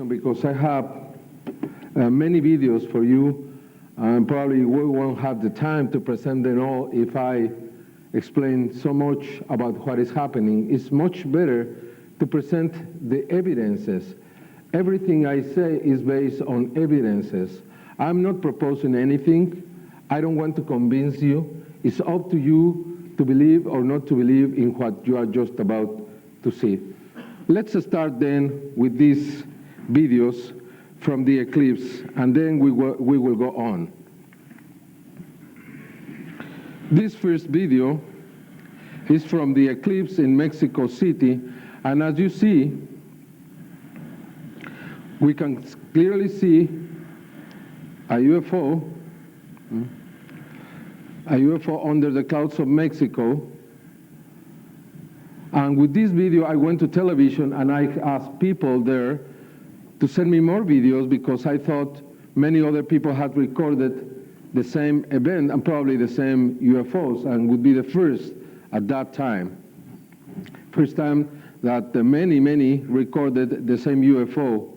Because I have many videos for you, and probably we won't have the time to present them all if I explain so much about what is happening. It's much better to present the evidences. Everything I say is based on evidences. I'm not proposing anything. I don't want to convince you. It's up to you to believe or not to believe in what you are just about to see. Let's start then with these videos from the eclipse, and then we will go on. This first video is from the eclipse in Mexico City, and as you see, we can clearly see a UFO under the clouds of Mexico. And with this video, I went to television and I asked people there to send me more videos because I thought many other people had recorded the same event and probably the same UFOs and would be the first at that time. First time that many recorded the same UFO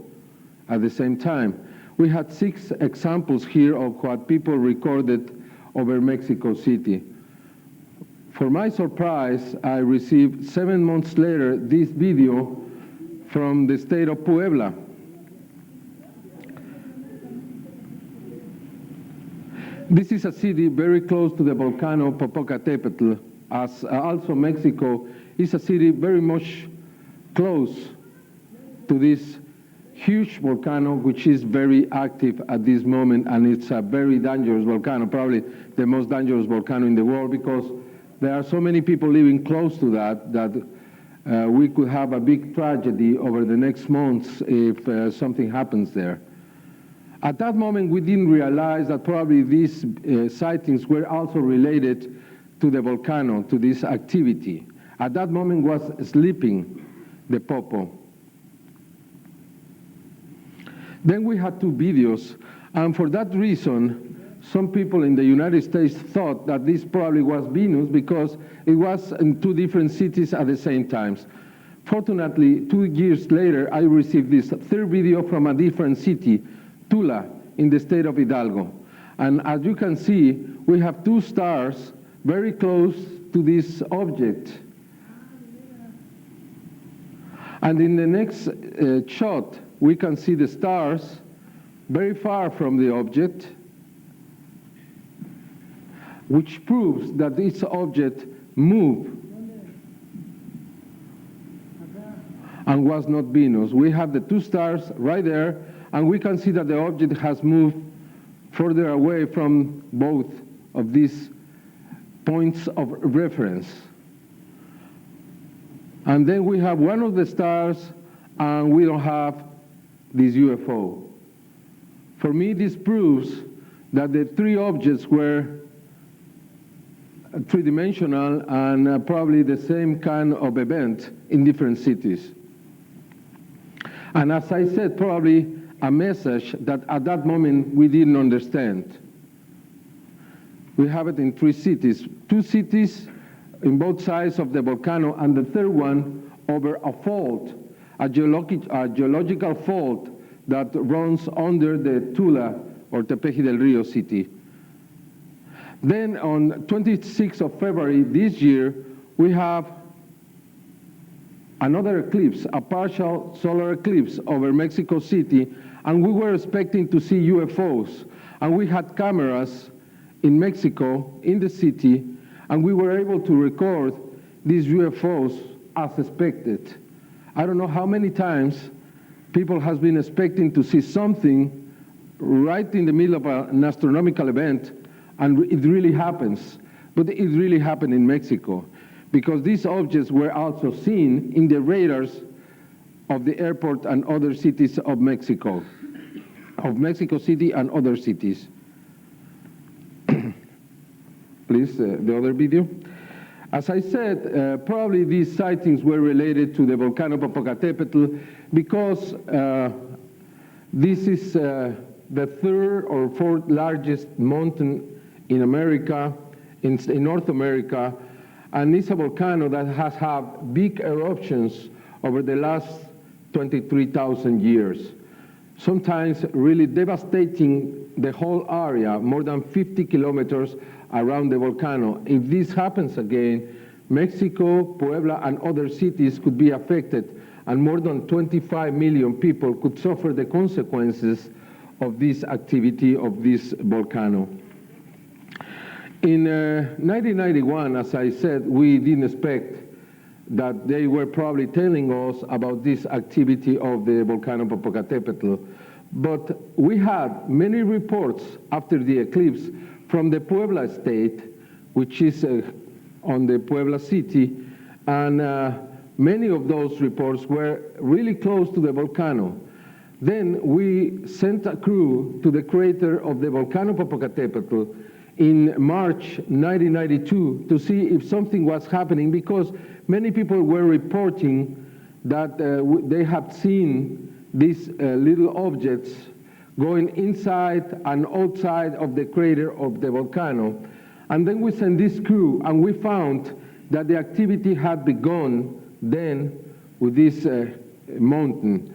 at the same time. We had 6 examples here of what people recorded over Mexico City. For my surprise, I received 7 months later this video from the state of Puebla. This is a city very close to the volcano Popocatépetl, as also Mexico is a city very much close to this huge volcano, which is very active at this moment, and it's a very dangerous volcano, probably the most dangerous volcano in the world, because there are so many people living close to that we could have a big tragedy over the next months if something happens there. At that moment, we didn't realize that probably these sightings were also related to the volcano, to this activity. At that moment was sleeping, the Popo. Then we had 2 videos, and for that reason, some people in the United States thought that this probably was Venus because it was in 2 different cities at the same time. Fortunately, 2 years later, I received this 3rd video from a different city, Tula, in the state of Hidalgo. And as you can see, we have 2 stars very close to this object. And in the next shot, we can see the stars very far from the object, which proves that this object moved and was not Venus. We have the 2 stars right there, and we can see that the object has moved further away from both of these points of reference. And then we have one of the stars, and we don't have this UFO. For me, this proves that the 3 objects were 3-dimensional and probably the same kind of event in different cities. And as I said, probably a message that at that moment we didn't understand. We have it in 3 cities, 2 cities in both sides of the volcano, and the 3rd one over a fault, a geological fault that runs under the Tula or Tepeji del Rio city. Then on 26th of February this year, we have another eclipse, a partial solar eclipse over Mexico City, and we were expecting to see UFOs. And we had cameras in Mexico, in the city, and we were able to record these UFOs as expected. I don't know how many times people have been expecting to see something right in the middle of an astronomical event, and it really happens. But it really happened in Mexico, because these objects were also seen in the radars of the airport and other cities of Mexico City and other cities. Please, the other video. As I said, probably these sightings were related to the volcano Popocatépetl, because this is the third or fourth largest mountain in America, in North America, and it's a volcano that has had big eruptions over the last 23,000 years, sometimes really devastating the whole area, more than 50 kilometers around the volcano. If this happens again, Mexico, Puebla, and other cities could be affected, and more than 25 million people could suffer the consequences of this activity of this volcano. In 1991, as I said, we didn't expect that they were probably telling us about this activity of the volcano Popocatépetl. But we had many reports after the eclipse from the Puebla state, which is on the Puebla city, and many of those reports were really close to the volcano. Then we sent a crew to the crater of the volcano Popocatépetl in March 1992 to see if something was happening, because many people were reporting that they had seen these little objects going inside and outside of the crater of the volcano. And then we sent this crew, and we found that the activity had begun then with this mountain.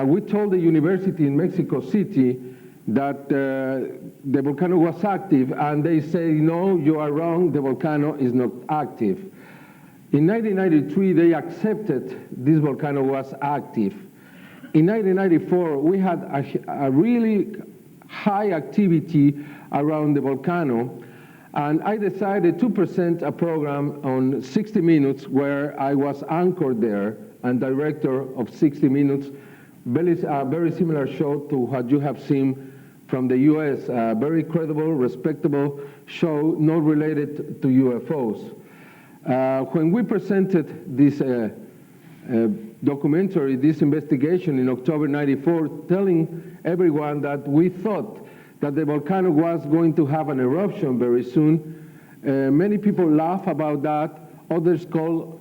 We told the university in Mexico City that the volcano was active, and they say, no, you are wrong, the volcano is not active. In 1993, they accepted this volcano was active. In 1994, we had a really high activity around the volcano, and I decided to present a program on 60 Minutes where I was anchored there and director of 60 Minutes, a very similar show to what you have seen from the US, a very credible, respectable show not related to UFOs. When we presented this documentary, this investigation in October '94, telling everyone that we thought that the volcano was going to have an eruption very soon, many people laugh about that. Others call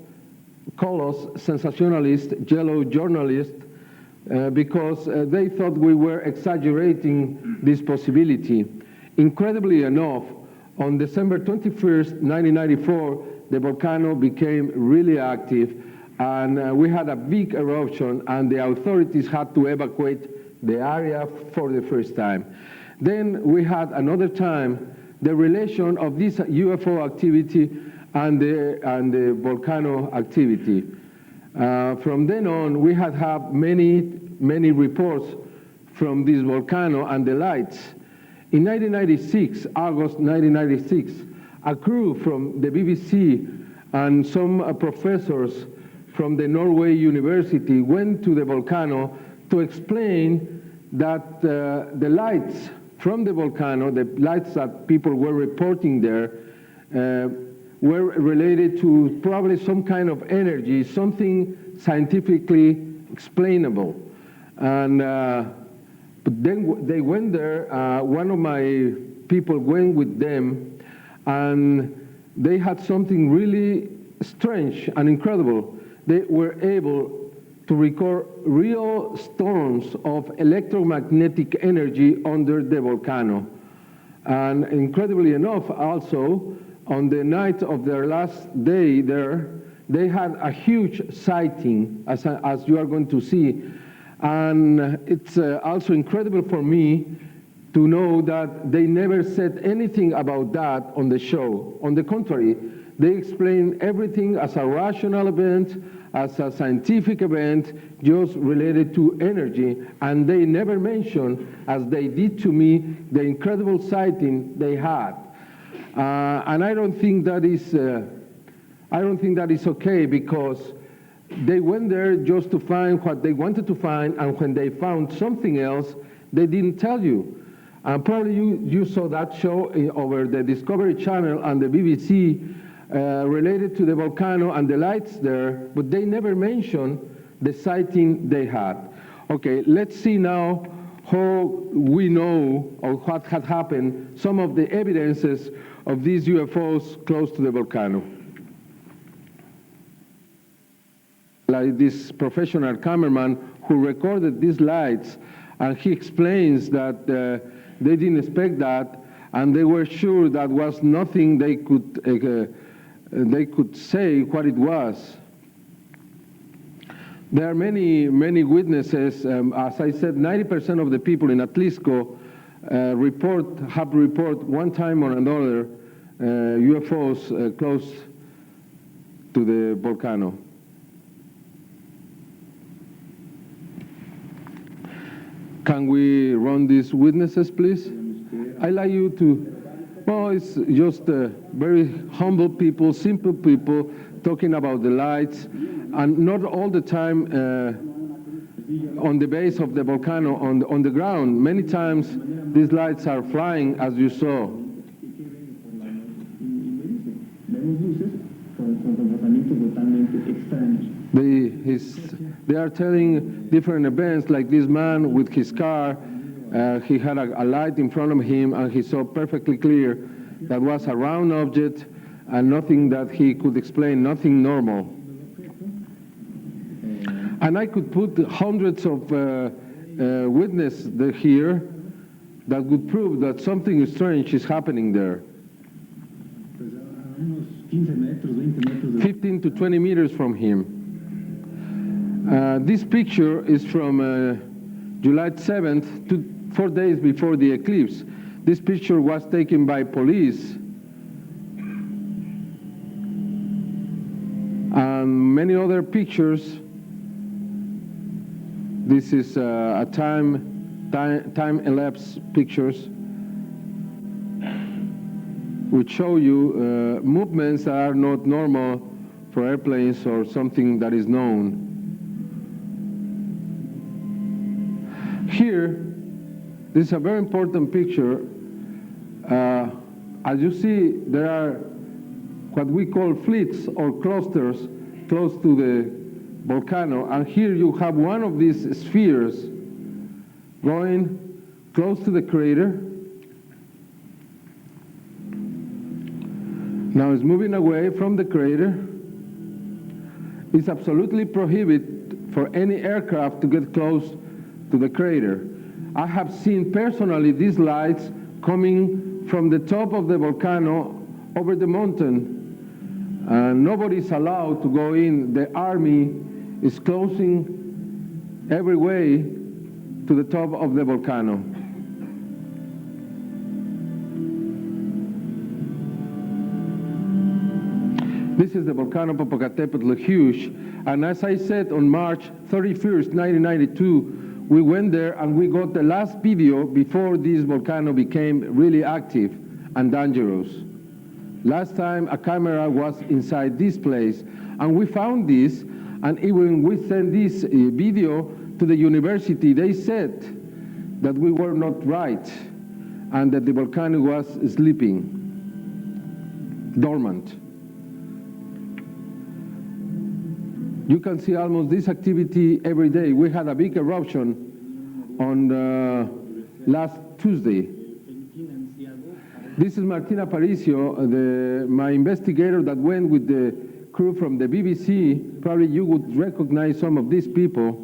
us sensationalist, yellow journalists, because they thought we were exaggerating this possibility. Incredibly enough, on December 21st, 1994, the volcano became really active, and we had a big eruption, and the authorities had to evacuate the area for the first time. Then we had another time the relation of this UFO activity and the volcano activity. From then on, we had many reports from this volcano and the lights. In 1996, August 1996, a crew from the BBC and some professors from the Norway University went to the volcano to explain that the lights from the volcano, the lights that people were reporting there, were related to probably some kind of energy, something scientifically explainable. And but then they went there. One of my people went with them, and they had something really strange and incredible. They were able to record real storms of electromagnetic energy under the volcano. And incredibly enough, also, on the night of their last day there, they had a huge sighting, as you are going to see. And it's also incredible for me to know that they never said anything about that on the show. On the contrary, they explained everything as a rational event, as a scientific event just related to energy, and they never mention, as they did to me, the incredible sighting they had. And I don't think that is okay, because they went there just to find what they wanted to find, and when they found something else, they didn't tell you. And probably you saw that show over the Discovery Channel and the BBC related to the volcano and the lights there, but they never mentioned the sighting they had. Okay, let's see now how we know or what had happened, some of the evidences of these UFOs close to the volcano. Like this professional cameraman who recorded these lights, and he explains that they didn't expect that, and they were sure that was nothing they could say what it was. There are many witnesses. As I said, 90% of the people in Atlisco have report one time or another UFOs close to the volcano. Can we run these witnesses, please? I'd like you to, well, it's just very humble people, simple people, talking about the lights, and not all the time on the base of the volcano, on the ground. Many times these lights are flying, as you saw. They are telling different events, like this man with his car, he had a light in front of him, and he saw perfectly clear that was a round object and nothing that he could explain, nothing normal. And I could put hundreds of witnesses here that would prove that something strange is happening there. 15 to 20 meters from him. This picture is from July 7th, 4 days before the eclipse. This picture was taken by police. And many other pictures. This is a time-elapse pictures which show you movements that are not normal for airplanes or something that is known. Here, this is a very important picture. As you see, there are what we call fleets or clusters close to the volcano, and here you have one of these spheres going close to the crater. Now it's moving away from the crater. It's absolutely prohibited for any aircraft to get close to the crater. I have seen personally these lights coming from the top of the volcano over the mountain. Nobody's allowed to go in. The army is closing every way to the top of the volcano. This is the volcano Popocatépetl, huge. And as I said, on March 31st, 1992, we went there and we got the last video before this volcano became really active and dangerous. Last time a camera was inside this place, and we found this, and even we sent this video to the university. They said that we were not right and that the volcano was sleeping, dormant. You can see almost this activity every day. We had a big eruption on last Tuesday. This is Martina Aparicio, my investigator that went with the crew from the BBC. Probably you would recognize some of these people.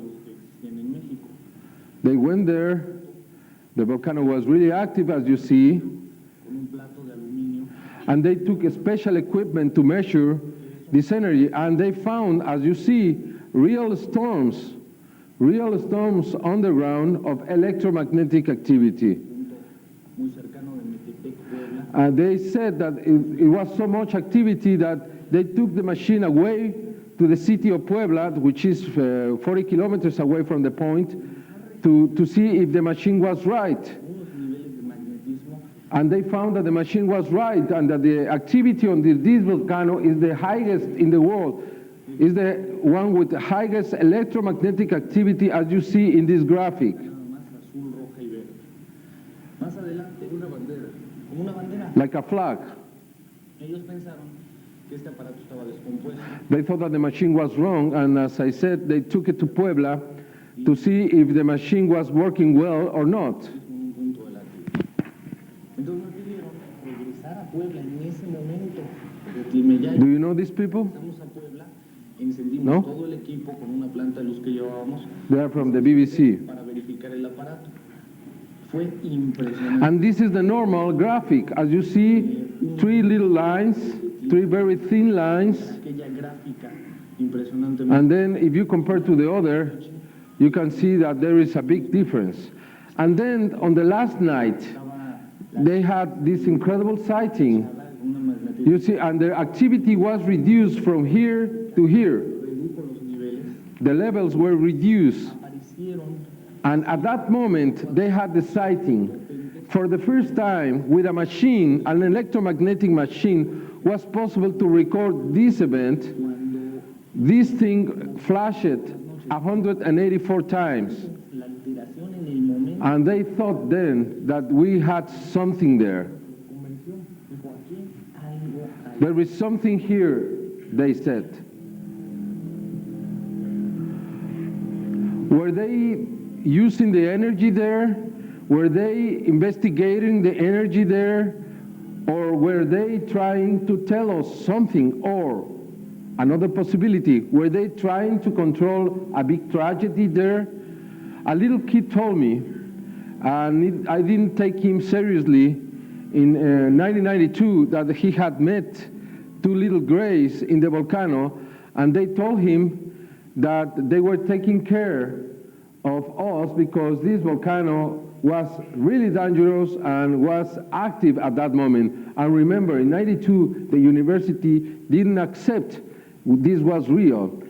They went there. The volcano was really active, as you see. And they took special equipment to measure this energy, and they found, as you see, real storms underground of electromagnetic activity. And they said that it was so much activity that they took the machine away to the city of Puebla, which is 40 kilometers away from the point, to see if the machine was right. And they found that the machine was right, and that the activity on this volcano is the highest in the world. Is the one with the highest electromagnetic activity, as you see in this graphic. Like a flag. They thought that the machine was wrong, and as I said, they took it to Puebla to see if the machine was working well or not. Do you know these people? No? They are from the BBC. And this is the normal graphic. As you see, three little lines, three very thin lines. And then if you compare to the other, you can see that there is a big difference. And then on the last night, they had this incredible sighting. You see, and their activity was reduced from here to here. The levels were reduced. And at that moment, they had the sighting. For the first time, with a machine, an electromagnetic machine, was possible to record this event. This thing flashed 184 times. And they thought then that we had something there. There is something here, they said. Were they using the energy there? Were they investigating the energy there? Or were they trying to tell us something? Or another possibility, were they trying to control a big tragedy there? A little kid told me, and I didn't take him seriously, in 1992 that he had met two little grays in the volcano, and they told him that they were taking care of us because this volcano was really dangerous and was active at that moment. And remember, in 92, the university didn't accept this was real.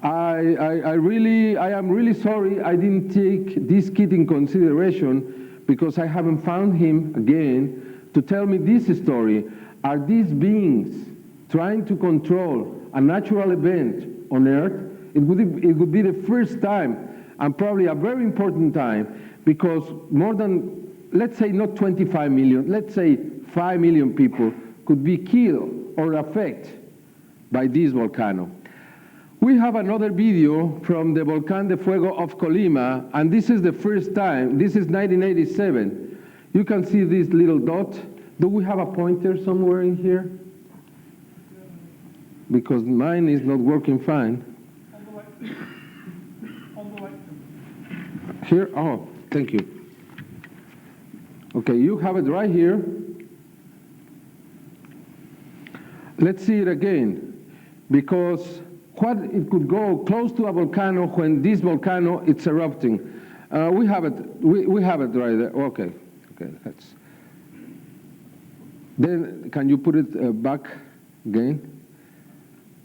I am really sorry I didn't take this kid in consideration because I haven't found him again to tell me this story. Are these beings trying to control a natural event on Earth? It would be the first time, and probably a very important time, because more than, let's say not 25 million, let's say 5 million people could be killed or affected by this volcano. We have another video from the Volcán de Fuego of Colima, and this is the first time. This is 1987. You can see this little dot. Do we have a pointer somewhere in here? Because mine is not working fine. Here? Oh, thank you. Okay, you have it right here. Let's see it again, because what it could go close to a volcano when this volcano is erupting. We have it. We have it right there. Okay. Okay. That's. Then can you put it back again?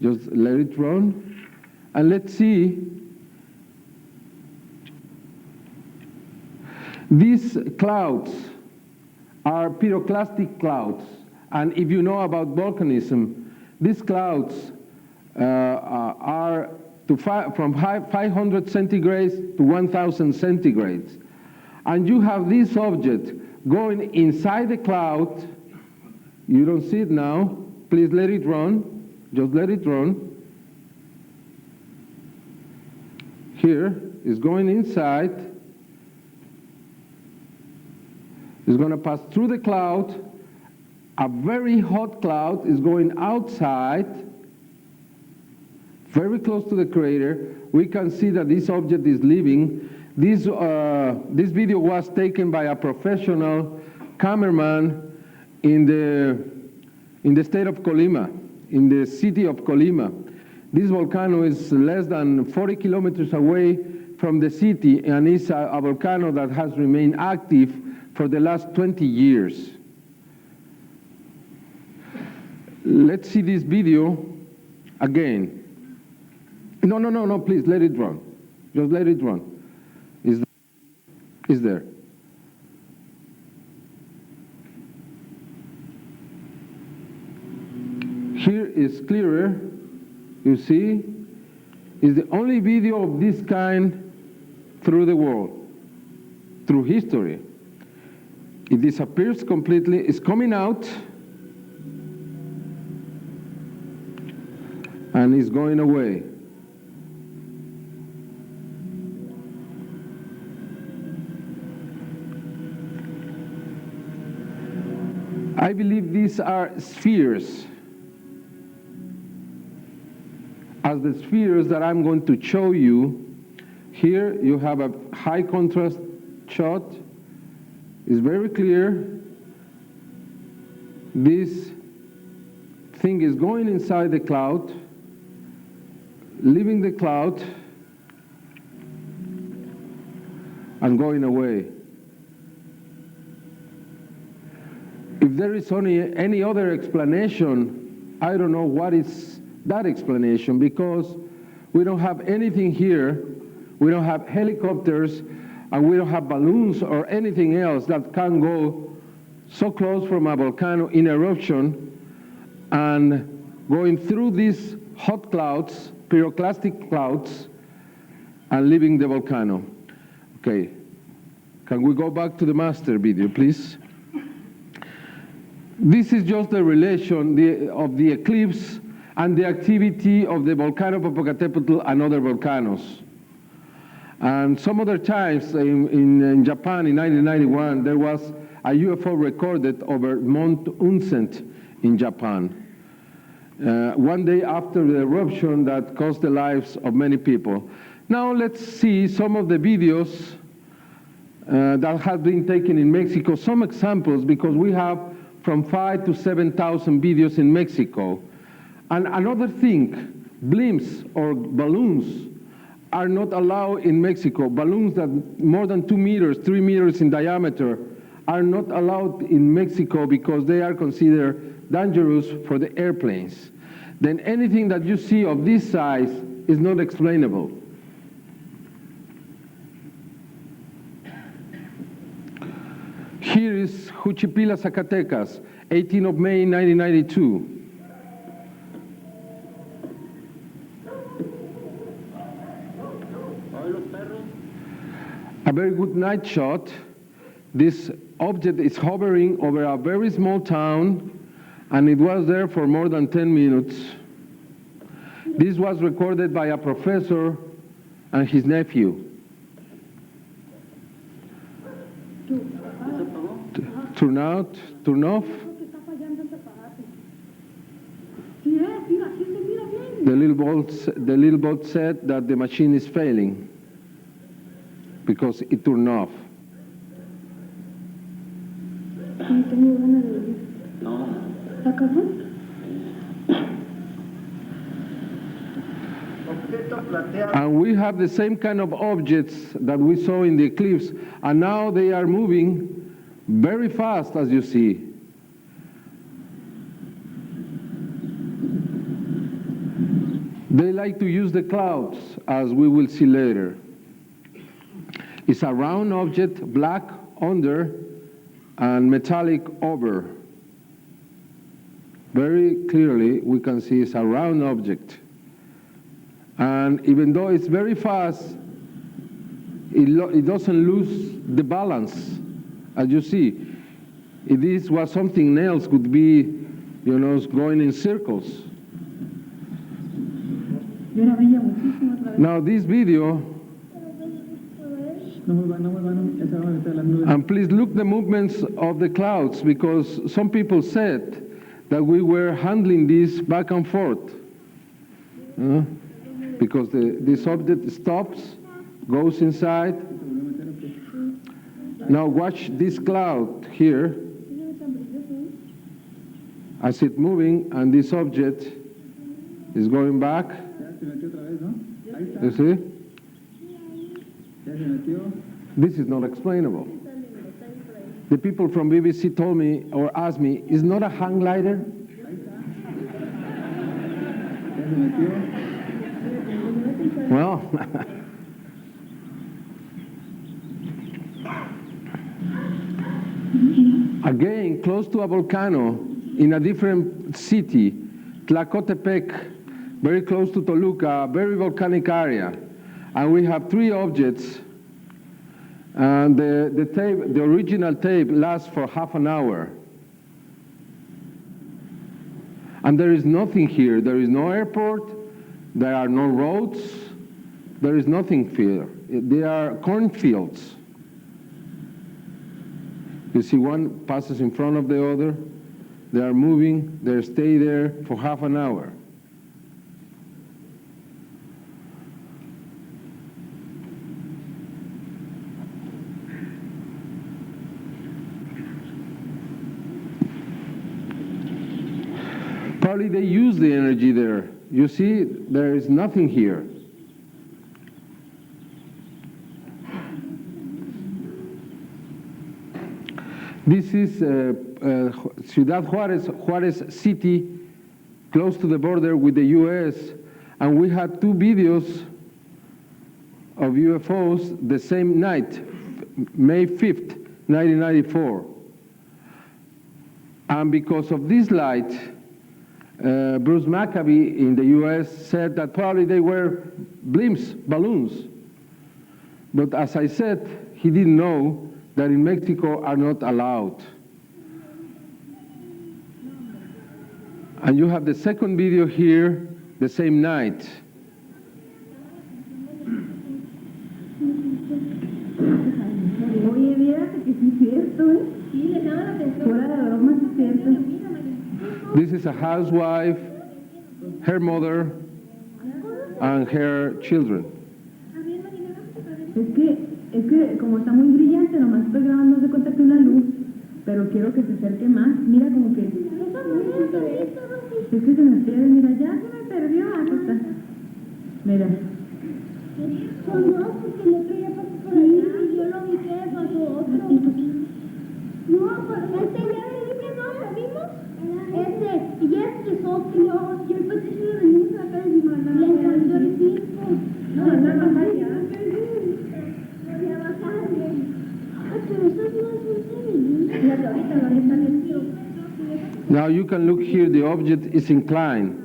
Just let it run, and let's see. These clouds are pyroclastic clouds, and if you know about volcanism, these clouds are from 500 centigrades to 1,000 centigrades. And you have this object going inside the cloud. You don't see it now. Please let it run. Just let it run. Here, it's going inside. It's going to pass through the cloud. A very hot cloud is going outside, very close to the crater. We can see that this object is leaving. This video was taken by a professional cameraman in the state of Colima, in the city of Colima. This volcano is less than 40 kilometers away from the city, and it's a volcano that has remained active for the last 20 years. Let's see this video again. No, please, let it run. Just let it run. Is there. Here is clearer, you see, is the only video of this kind through the world, through history. It disappears completely, it's coming out, and it's going away. I believe these are spheres. As the spheres that I'm going to show you, here you have a high contrast shot. It's very clear. This thing is going inside the cloud, leaving the cloud, and going away. If there is only any other explanation, I don't know what is that explanation, because we don't have anything here. We don't have helicopters, and we don't have balloons or anything else that can go so close from a volcano in eruption and going through these hot clouds, pyroclastic clouds, and leaving the volcano. Okay, can we go back to the master video, please? This is just the relation of the eclipse and the activity of the volcano Popocatépetl and other volcanoes. And some other times in Japan in 1991, there was a UFO recorded over Mount Unsent in Japan. One day after the eruption that cost the lives of many people. Now let's see some of the videos that have been taken in Mexico, some examples, because we have from 5,000 to 7,000 videos in Mexico. And another thing, blimps or balloons are not allowed in Mexico. Balloons that more than 2 meters, 3 meters in diameter are not allowed in Mexico because they are considered dangerous for the airplanes. Then anything that you see of this size is not explainable. Here is Juchipila, Zacatecas, 18th of May, 1992. A very good night shot. This object is hovering over a very small town, and it was there for more than 10 minutes. This was recorded by a professor and his nephew. Turn out, turn off. The little boat said that the machine is failing because it turned off. And we have the same kind of objects that we saw in the eclipse, and now they are moving very fast, as you see. They like to use the clouds, as we will see later. It's a round object, black under and metallic over. Very clearly we can see it's a round object. And even though it's very fast, it doesn't lose the balance, as you see. If this was something else, could be, going in circles. Now this video, and please look the movements of the clouds, because some people said that we were handling this back and forth. Because this object stops, goes inside. Now watch this cloud here, as it's moving, and this object is going back. You see? This is not explainable. The people from BBC told me, or asked me, is not a hang glider? Well, again, close to a volcano, in a different city, Tlacotepec, very close to Toluca, very volcanic area. And we have 3 objects, and the original tape lasts for half an hour. And there is nothing here. There is no airport, there are no roads, there is nothing here. They are cornfields. You see, one passes in front of the other, they are moving, they stay there for half an hour. Probably they use the energy there. You see, there is nothing here. This is Ciudad Juarez, Juarez City, close to the border with the US, and we had 2 videos of UFOs the same night, May 5th, 1994. And because of this light, Bruce Maccabee in the US said that probably they were blimps, balloons. But as I said, he didn't know that in Mexico are not allowed. And you have the second video here, the same night. This is a housewife, her mother, and her children. Es que como está muy brillante, nomás estoy grabando de cuenta que una luz, pero quiero que se acerque más. Mira como que... Es que se me pierde, mira, ya se me perdió. Aquí está. Mira. Son 2 porque el otro ya pasó por ahí y yo lo vi que pasó otro. No, pues este ya le dije no, ¿lo vimos? Y este es otro. Y el peticio de venimos a acá y me mandaron. Le encontró el circo. No, no, allá. Now you can look here, the object is inclined.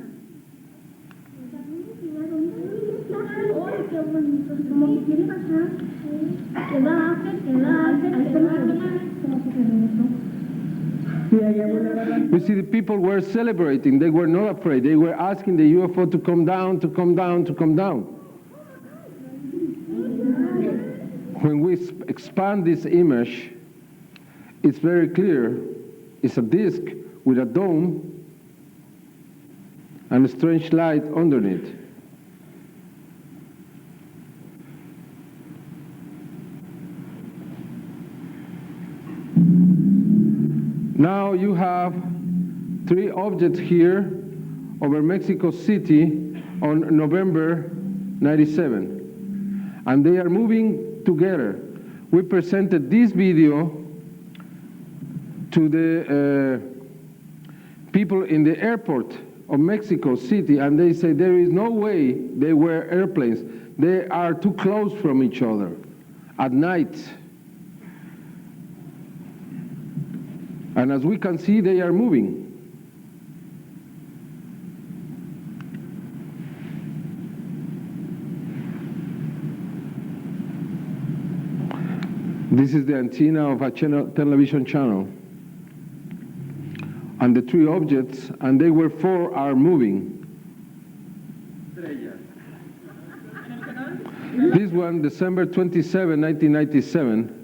You see, the people were celebrating, they were not afraid, they were asking the UFO to come down, to come down, to come down. When we expand this image, it's very clear. It's a disc with a dome and a strange light underneath. Now you have 3 objects here over Mexico City on November 97. And they are moving together. We presented this video to the people in the airport of Mexico City, and they say there is no way they were airplanes. They are too close from each other at night. And as we can see, they are moving. This is the antenna of a television channel. And the 3 objects, and they were 4, are moving. This one, December 27, 1997.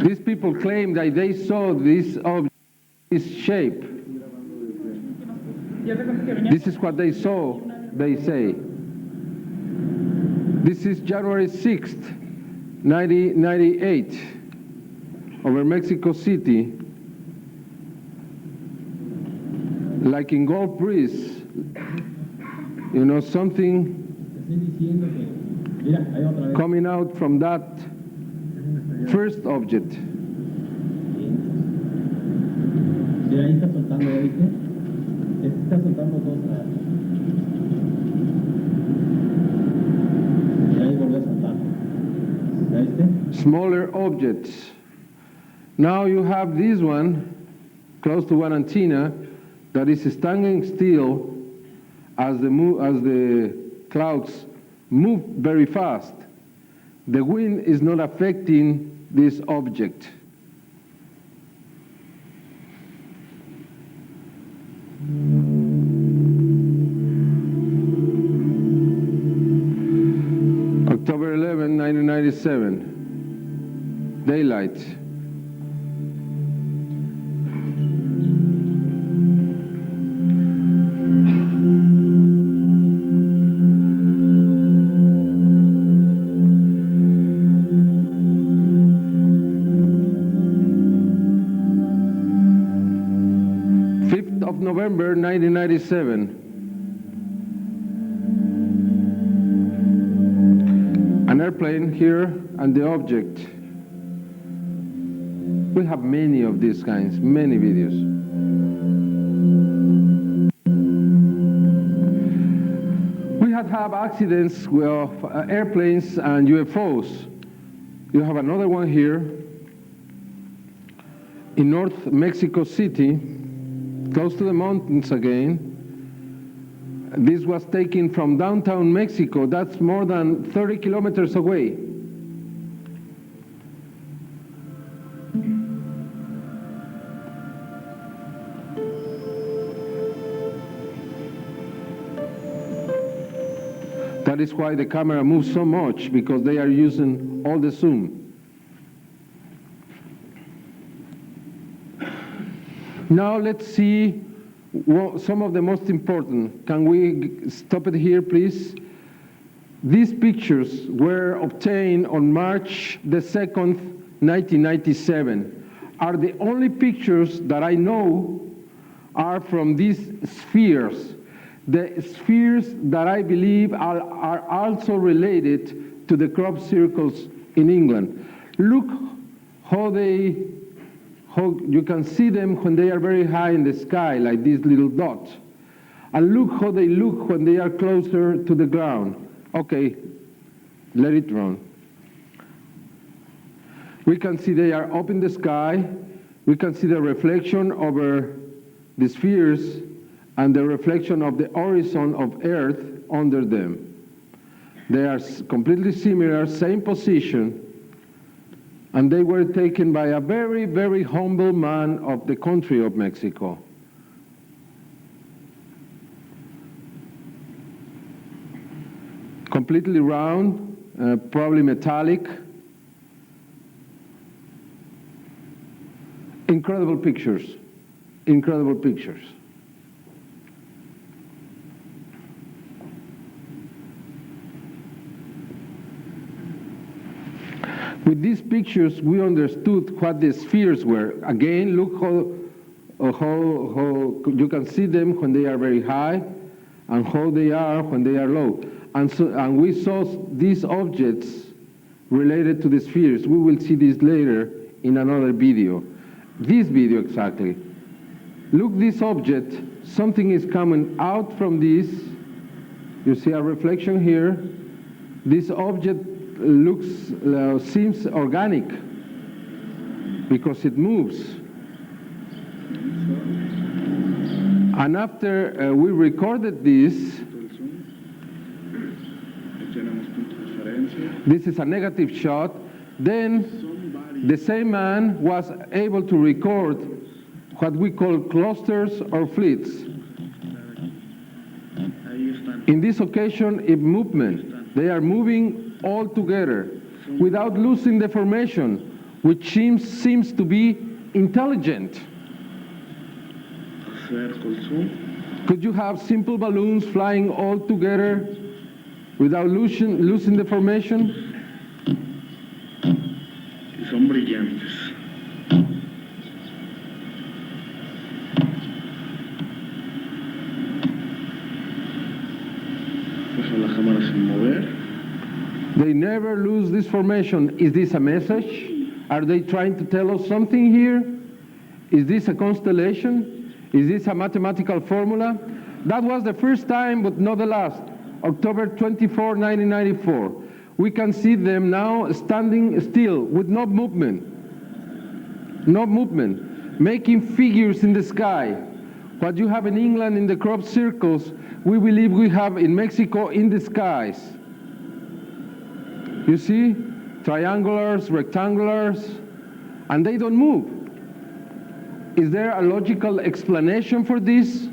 These people claim that they saw this object, this shape. This is what they saw, they say. This is January 6th, 1998, over Mexico City. Like in Gulf Breeze, you know, something coming out from that First object. Mira, ahí está soltando, ¿ya viste? Está soltando cosas. Y ahí volvió a soltar. ¿Ya viste? Smaller objects. Now you have this one, close to one antenna, that is standing still as the clouds move very fast. The wind is not affecting this object. October 11, 1997, daylight. November 1997. An airplane here and the object. We have many of these kinds, many videos. We have accidents with airplanes and UFOs. You have another one here in North Mexico City, close to the mountains again. This was taken from downtown Mexico. That's more than 30 kilometers away. That is why the camera moves so much, because they are using all the zoom. Now let's see some of the most important. Can we stop it here, please? These pictures were obtained on March the 2nd, 1997. Are the only pictures that I know are from these spheres. The spheres that I believe are also related to the crop circles in England. Look how you can see them when they are very high in the sky, like this little dot. And look how they look when they are closer to the ground. Okay, let it run. We can see they are up in the sky. We can see the reflection over the spheres and the reflection of the horizon of Earth under them. They are completely similar, same position, and they were taken by a very, very humble man of the country of Mexico. Completely round, probably metallic. Incredible pictures, incredible pictures. With these pictures, we understood what the spheres were. Again, look how you can see them when they are very high, and how they are when they are low. And we saw these objects related to the spheres. We will see this later in another video. This video exactly. Look, this object, something is coming out from this. You see a reflection here. This object seems organic because it moves. And after we recorded this is a negative shot. Then the same man was able to record what we call clusters or fleets. In this occasion, a movement. They are moving all together without losing the formation, which seems to be intelligent. Could you have simple balloons flying all together without losing the formation? Son brillantes. Dejo la cámara sin mover. They never lose this formation. Is this a message? Are they trying to tell us something here? Is this a constellation? Is this a mathematical formula? That was the first time, but not the last. October 24, 1994. We can see them now standing still with no movement. No movement. Making figures in the sky. What you have in England in the crop circles, we believe we have in Mexico in the skies. You see? Triangulars, rectangulars, and they don't move. Is there a logical explanation for this?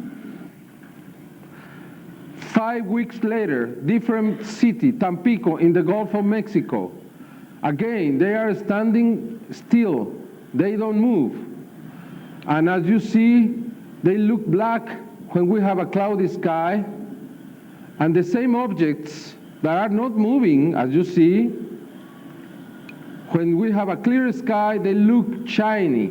5 weeks later, different city, Tampico, in the Gulf of Mexico. Again, they are standing still. They don't move. And as you see, they look black when we have a cloudy sky. And the same objects that are not moving, as you see, when we have a clear sky, they look shiny.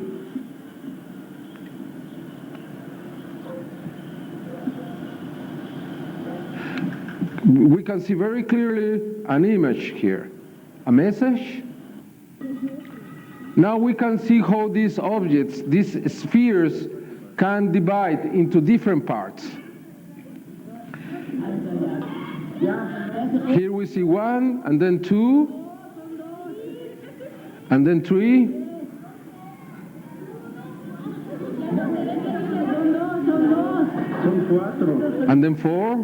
We can see very clearly an image here, a message. Now we can see how these objects, these spheres, can divide into different parts. Here we see one, and then two, and then three, and then four,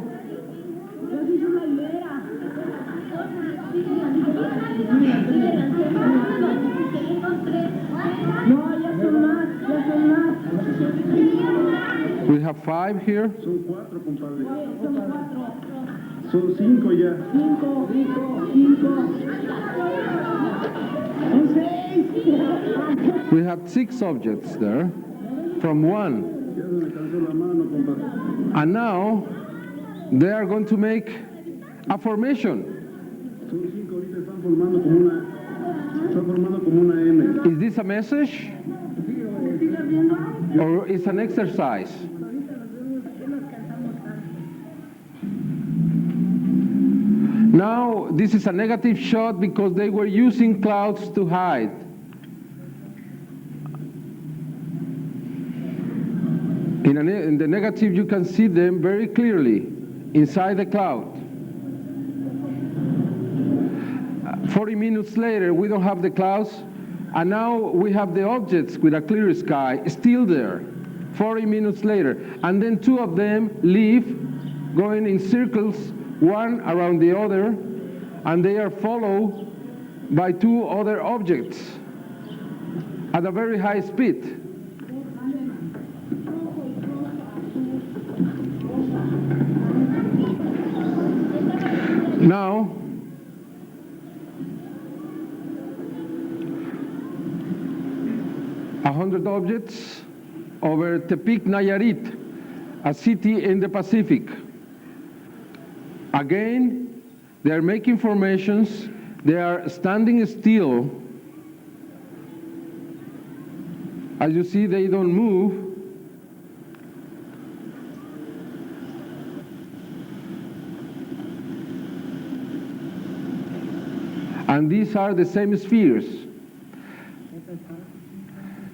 we have five here. Son cuatro, compadre. Son cinco ya. We have 6 objects there from one. Ya se me cansó la mano, compadre. And now they are going to make a formation. Son cinco, ahorita están formando como una M. Is this a message? Or is an exercise? Now, this is a negative shot because they were using clouds to hide. In the negative, you can see them very clearly inside the cloud. 40 minutes later, we don't have the clouds, and now we have the objects with a clear sky still there, 40 minutes later. And then 2 of them leave, going in circles, one around the other, and they are followed by 2 other objects at a very high speed. Now, $100 objects over Tepic, Nayarit, a city in the Pacific. Again, they are making formations, they are standing still. As you see, they don't move. And these are the same spheres.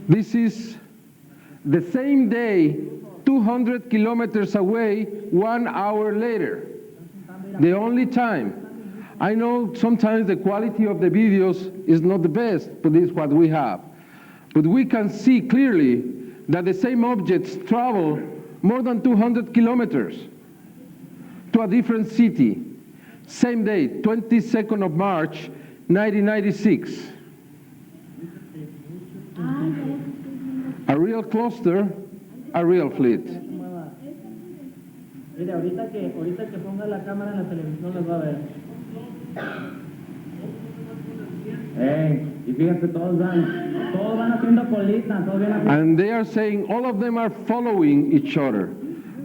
This is the same day, 200 kilometers away, 1 hour later. The only time. I know sometimes the quality of the videos is not the best, but this is what we have. But we can see clearly that the same objects travel more than 200 kilometers to a different city. Same day, 22nd of March, 1996. A real cluster, a real fleet. Mire, ahorita que ponga la cámara en la televisión les va a ver. Y fíjense, todos van haciendo colitas, todos van haciendo... And they are saying all of them are following each other.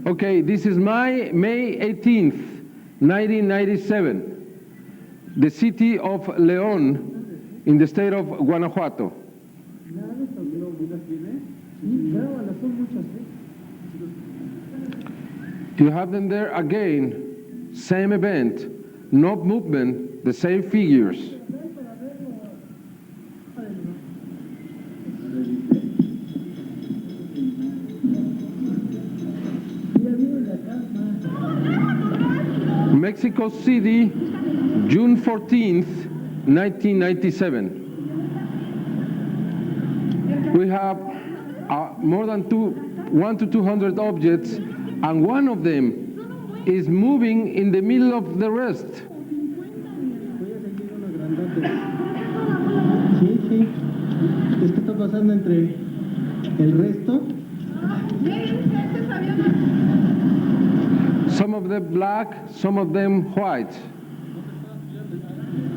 Okay, this is May 18th, 1997. The city of León in the state of Guanajuato. You have them there again, same event, no movement, the same figures. Mexico City, June 14th, 1997. We have more than 1 to 200 objects, and one of them is moving in the middle of the rest. Sí, sí. Es que está pasando entre el resto. Some of them black, some of them white.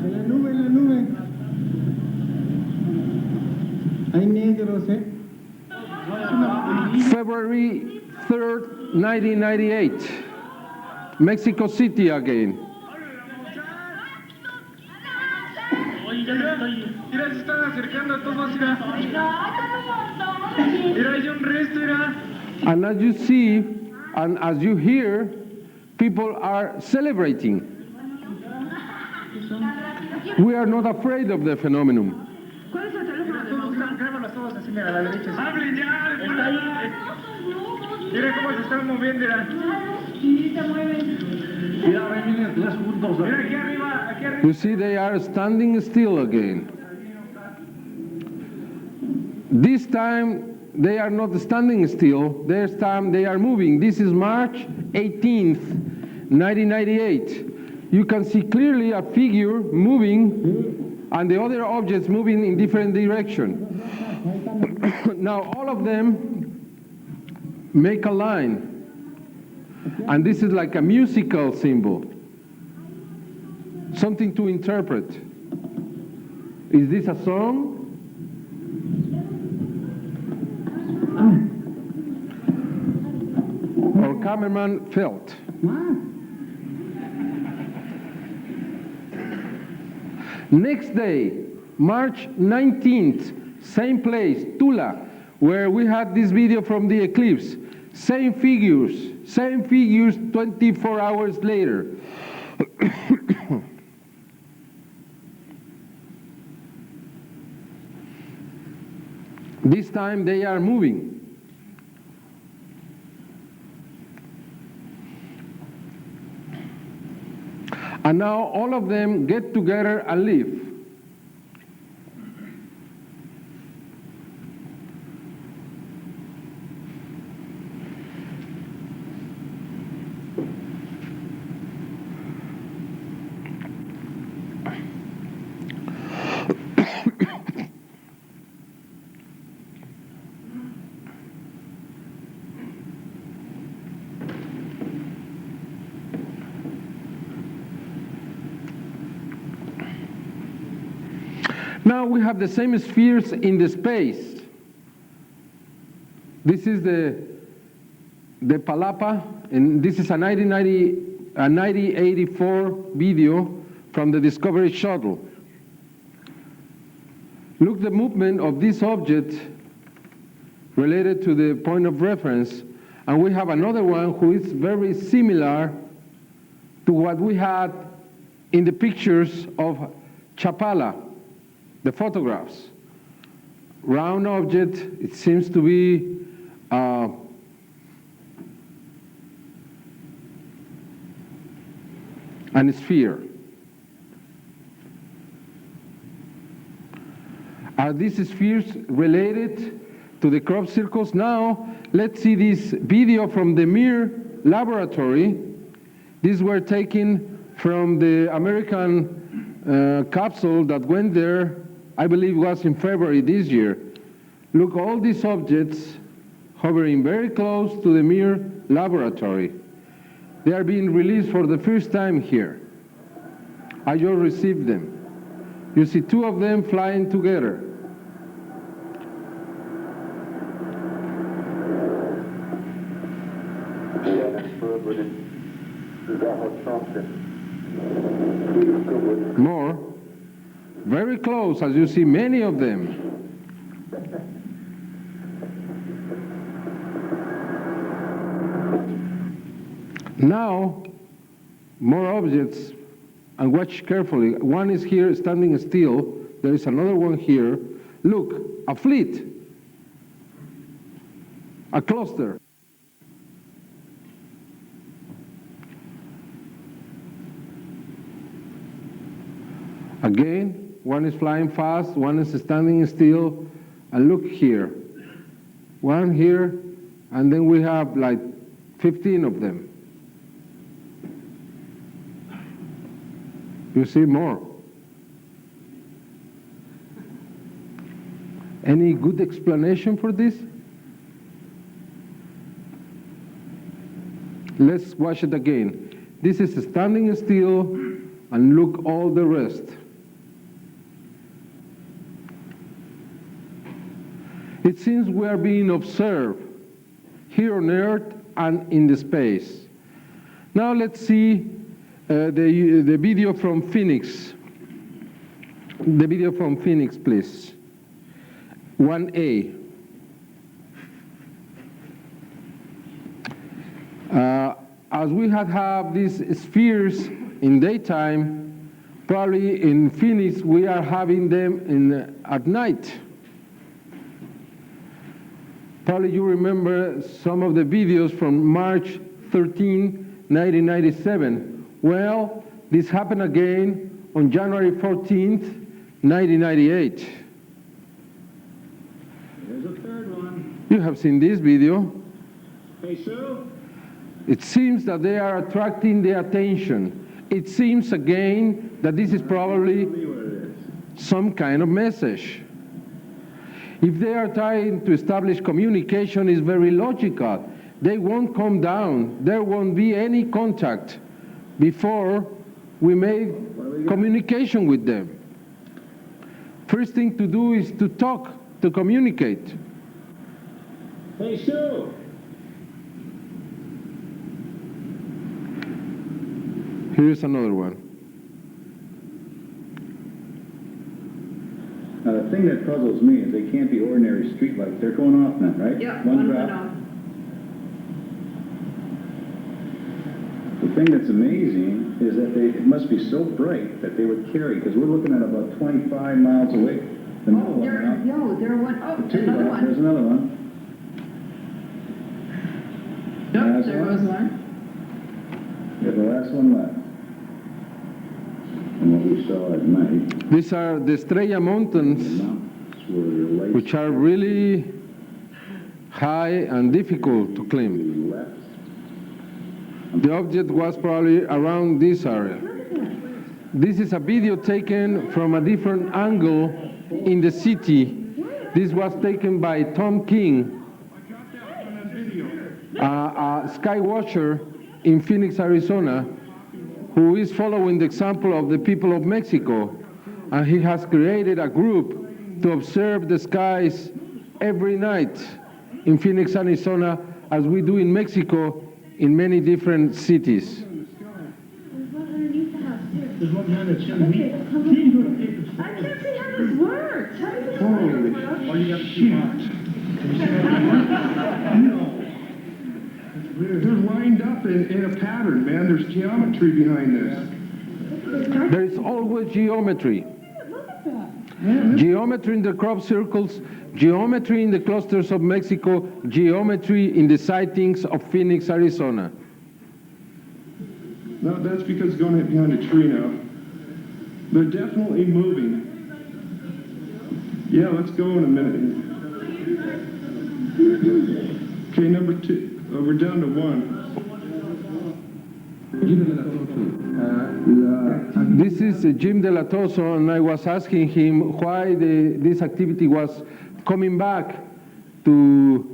En la nube, en la nube. Hay negros, ¿eh? February 3rd, 1998. Mexico City again. Oye, mira, se están acercando a todos, mira. Mira, hay un resto, mira. And as you see, and as you hear, people are celebrating. We are not afraid of the phenomenon. Grábalos todos así, mira, a la derecha. ¡Hablen ya! Mira cómo se están moviendo, mira. Sí, se mueven. Mira, ven, tres juntos. Mira, aquí arriba, aquí arriba. You see, they are standing still again. This time, they are not standing still. This time, they are moving. This is March 18th, 1998. You can see clearly a figure moving and the other objects moving in different directions. Now, all of them make a line. And this is like a musical symbol, something to interpret. Is this a song? Our cameraman felt. Next day, March 19th, same place, Tula, where we had this video from the eclipse. Same figures 24 hours later. This time they are moving. And now all of them get together and leave. Now we have the same spheres in the space. This is the Palapa, and this is a 1984 video from the Discovery Shuttle. Look the movement of this object related to the point of reference, and we have another one who is very similar to what we had in the pictures of Chapala. The photographs. Round object, it seems to be an sphere. Are these spheres related to the crop circles? Now, let's see this video from the Mir laboratory. These were taken from the American capsule that went there, I believe it was in February this year. Look, all these objects hovering very close to the Mir laboratory. They are being released for the first time here. I just received them. You see two of them flying together. More. Very close, as you see, many of them. Now, more objects, and watch carefully. One is here standing still. There is another one here. Look, a fleet, a cluster. Again, one is flying fast, one is standing still, and look here. One here, and then we have like 15 of them. You see more. Any good explanation for this? Let's watch it again. This is standing still, and look all the rest. It seems we are being observed here on Earth and in the space. Now let's see the video from Phoenix. The video from Phoenix, please. 1A. As we have these spheres in daytime, probably in Phoenix we are having them at night. Probably you remember some of the videos from March 13, 1997. Well, this happened again on January 14th, 1998. There's a third one. You have seen this video. Hey, Sue? It seems that they are attracting the attention. It seems again that this is probably some kind of message. If they are trying to establish communication, it's very logical. They won't come down. There won't be any contact before we make communication with them. First thing to do is to talk, to communicate. Hey, Sue? Here's another one. Now, the thing that puzzles me is they can't be ordinary streetlights. They're going off now, right? Yeah, One one drop. went off. The thing that's amazing is that it must be so bright that they would carry, because we're looking at about 25 miles away. The middle one went off. There one. Oh, Two another left. There's one. another one. Yep, Last there one. goes one. We have the last one left. And what we saw at night, These are the Estrella the Mountains, mountains where the lights which are really high and difficult to climb. left. The object was probably around this area. This is a video taken from a different angle in the city. This was taken by Tom King, a sky watcher in Phoenix, Arizona, who is following the example of the people of Mexico. And he has created a group to observe the skies every night in Phoenix, Arizona, as we do in Mexico in many different cities. There's one guy that's showing me. I can't see how this works. How does this work? Oh, you got They're lined up in a pattern, man. There's geometry behind this. There is always geometry. Look at that. Geometry in the crop circles, geometry in the clusters of Mexico, geometry in the sightings of Phoenix, Arizona. No, that's because it's going behind a tree now. They're definitely moving. Yeah, let's go in a minute. Okay, number two. Oh, we're down to one. This is Jim De La Toso, and I was asking him why this activity was coming back to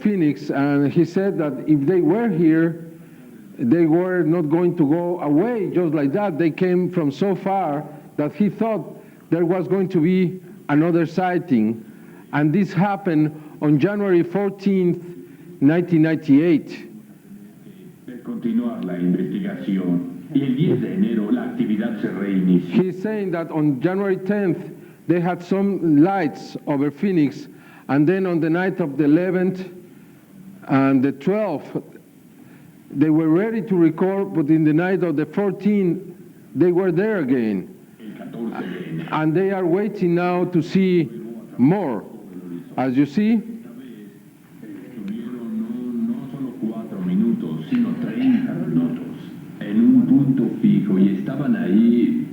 Phoenix, and he said that if they were here, they were not going to go away just like that. They came from so far that he thought there was going to be another sighting, and this happened on January 14th, 1998. Per continuar la investigación y el 10 de enero la actividad se reinició. He's saying that on January 10th, they had some lights over Phoenix, and then on the night of the 11th and the 12th, they were ready to record, but in the night of the 14th, they were there again. El 14 de enero. And they are waiting now to see more. As you see, Estuvieron no solo 4 minutos, sino 30 minutos en un punto fijo y estaban ahí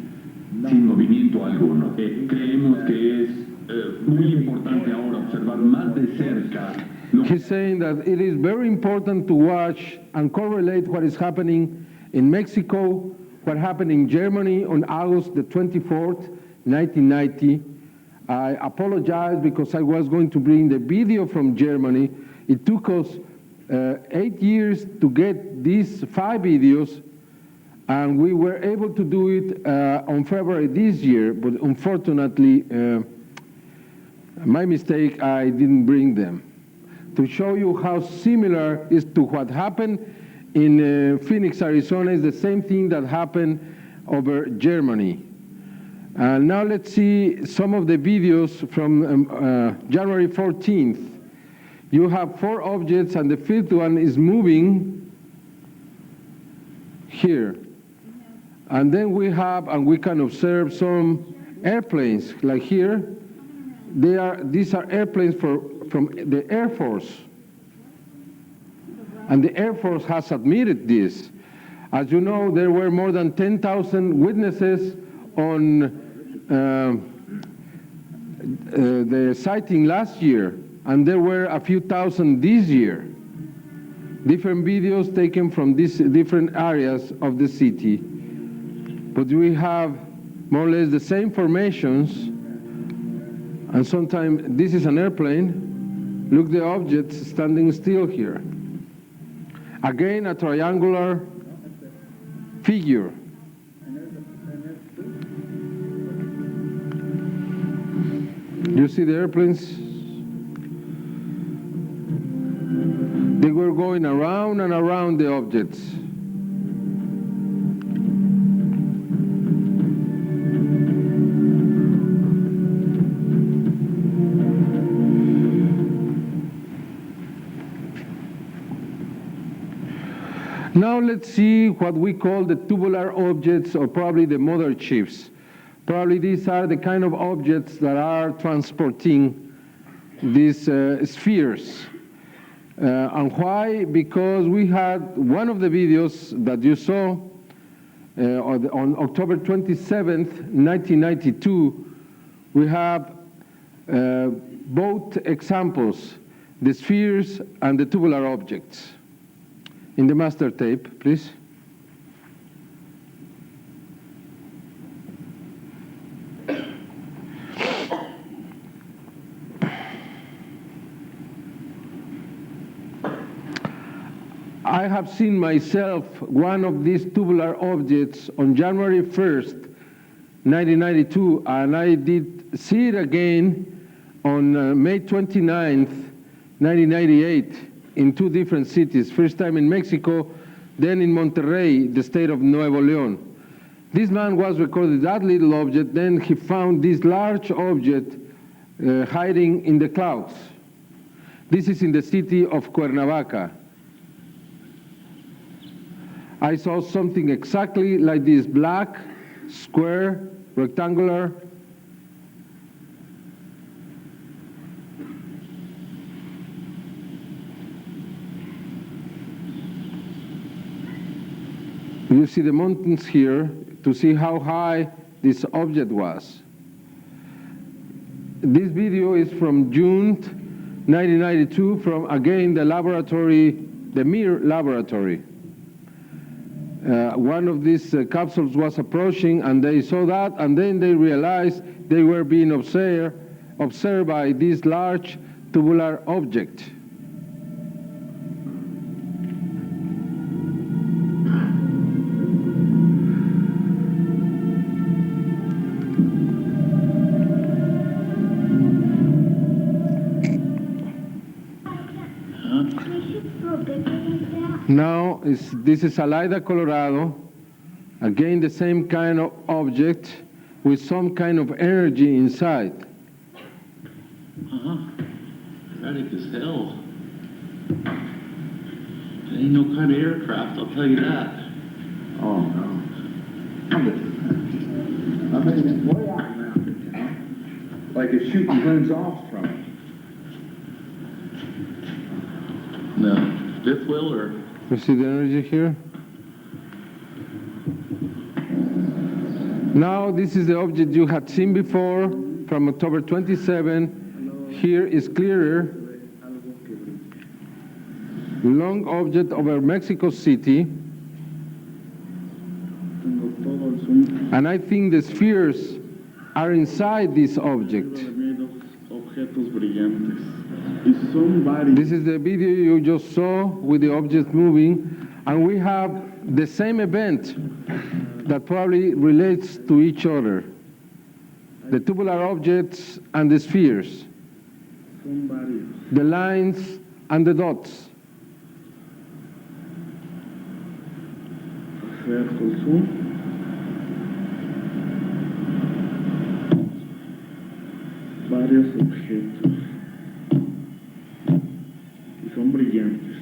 sin movilidad. punto alguno. Creemos que es muy importante ahora observar más de cerca. He's saying that it is very important to watch and correlate what is happening in Mexico, what happened in Germany on August the 24th, 1990. I apologize because I was going to bring the video from Germany. It took us 8 years to get these 5 videos, and we were able to do it on February this year, but unfortunately, my mistake, I didn't bring them. To show you how similar is to what happened in Phoenix, Arizona, is the same thing that happened over Germany. Now let's see some of the videos from January 14th. You have 4 objects, and the 5th one is moving here. And then we have, and we can observe some airplanes, like here. These are airplanes from the Air Force. And the Air Force has admitted this. As you know, there were more than 10,000 witnesses on the sighting last year, and there were a few thousand this year. Different videos taken from these different areas of the city. But we have more or less the same formations, and sometimes this is an airplane. Look, the object standing still here. Again, a triangular figure. You see the airplanes? They were going around and around the objects. Now let's see what we call the tubular objects, or probably the mother ships. Probably these are the kind of objects that are transporting these spheres. And why? Because we had one of the videos that you saw on October 27th, 1992, we have both examples, the spheres and the tubular objects. In the master tape, please. I have seen myself one of these tubular objects on January 1st, 1992, and I did see it again on May 29th, 1998, in 2 different cities. First time in Mexico, then in Monterrey, the state of Nuevo León. This man was recorded that little object, then he found this large object hiding in the clouds. This is in the city of Cuernavaca. I saw something exactly like this, black, square, rectangular. You see the mountains here to see how high this object was. This video is from June 1992 from, again, the laboratory, the Mir laboratory. One of these capsules was approaching, and they saw that, and then they realized they were being observed by this large tubular object. Now, this is Salida, Colorado. Again, the same kind of object with some kind of energy inside. Erratic as hell. It ain't no kind of aircraft, I'll tell you that. Oh, no. I mean, it's way out now. Like it's shooting guns off from it. No, fifth wheel or... You see the energy here? Now this is the object you had seen before from October 27. Here is clearer. Long object over Mexico City. And I think the spheres are inside this object. This is the video you just saw with the object moving, and we have the same event that probably relates to each other. The tubular objects and the spheres. The lines and the dots. Varios objetos y son brillantes.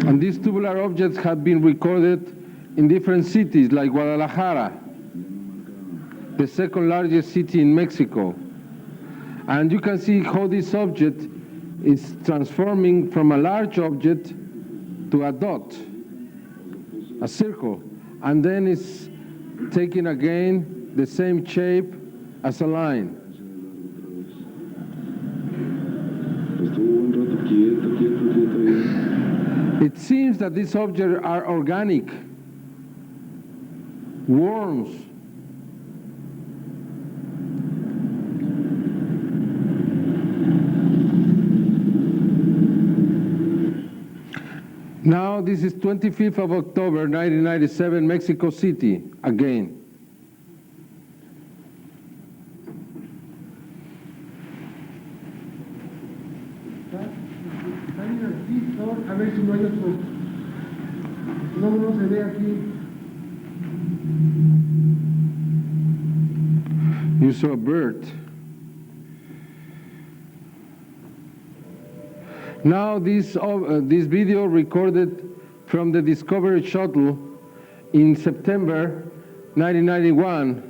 And these tubular objects have been recorded in different cities like Guadalajara, the second largest city in Mexico. And you can see how this object is transforming from a large object to a dot, a circle, and then it's taking again the same shape as a line. It seems that these objects are organic, worms. Now this is 25th of October 1997, Mexico City, again. A ver si no hay otro. No se ve aquí. You saw a bird. Now this video recorded from the Discovery Shuttle in September 1991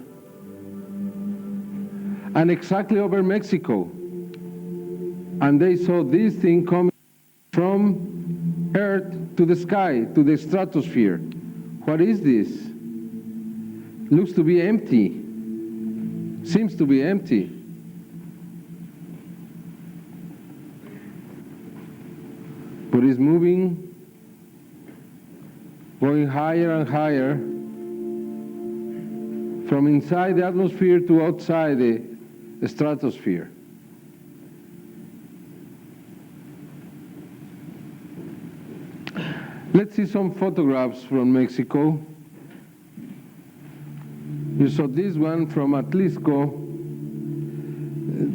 and exactly over Mexico. And they saw this thing coming from Earth to the sky, to the stratosphere. What is this? Looks to be empty. Seems to be empty. But it's moving, going higher and higher, from inside the atmosphere to outside the stratosphere. Let's see some photographs from Mexico. You saw this one from Atlisco.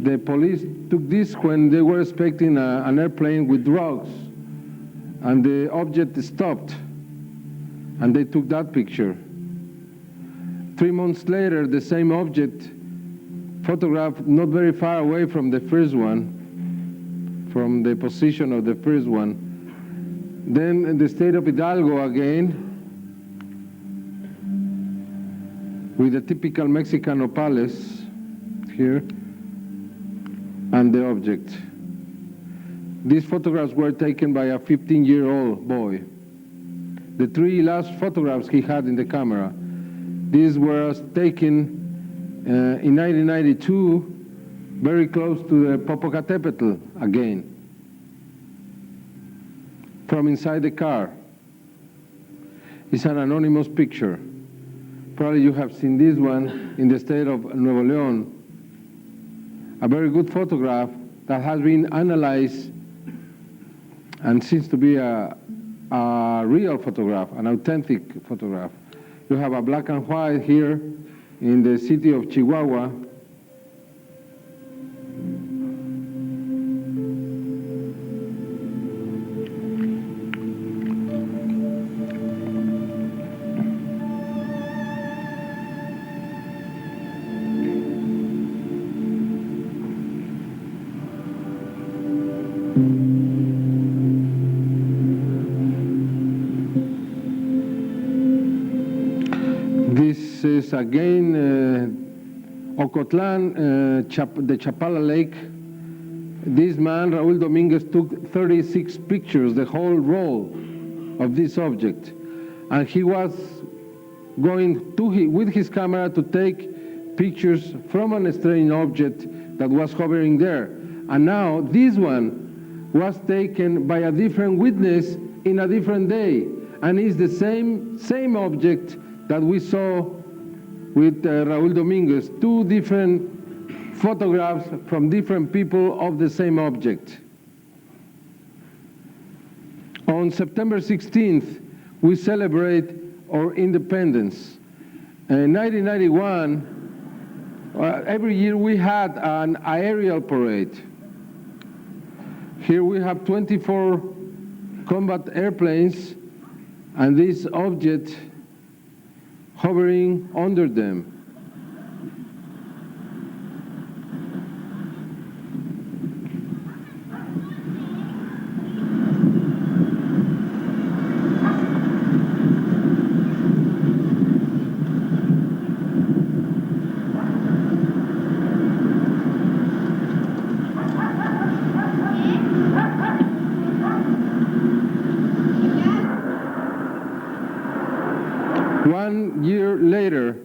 The police took this when they were expecting an airplane with drugs, and the object stopped, and they took that picture. 3 months later, the same object photographed not very far away from the first one, from the position of the first one. Then in the state of Hidalgo again, with the typical Mexican opales here, and the object. These photographs were taken by a 15-year-old boy. The 3 last photographs he had in the camera, these were taken in 1992, very close to the Popocatépetl again, from inside the car. It's an anonymous picture. Probably you have seen this one in the state of Nuevo León. A very good photograph that has been analyzed and seems to be a real photograph, an authentic photograph. You have a black and white here in the city of Chihuahua. again, Ocotlan, the Chapala Lake. This man, Raul Dominguez, took 36 pictures, the whole roll of this object. And he was going with his camera to take pictures from an strange object that was hovering there. And now this one was taken by a different witness in a different day, and is the same object that we saw with Raul Dominguez, two different photographs from different people of the same object. On September 16th, we celebrate our independence. In 1991, every year we had an aerial parade. Here we have 24 combat airplanes and this object hovering under them. One year later,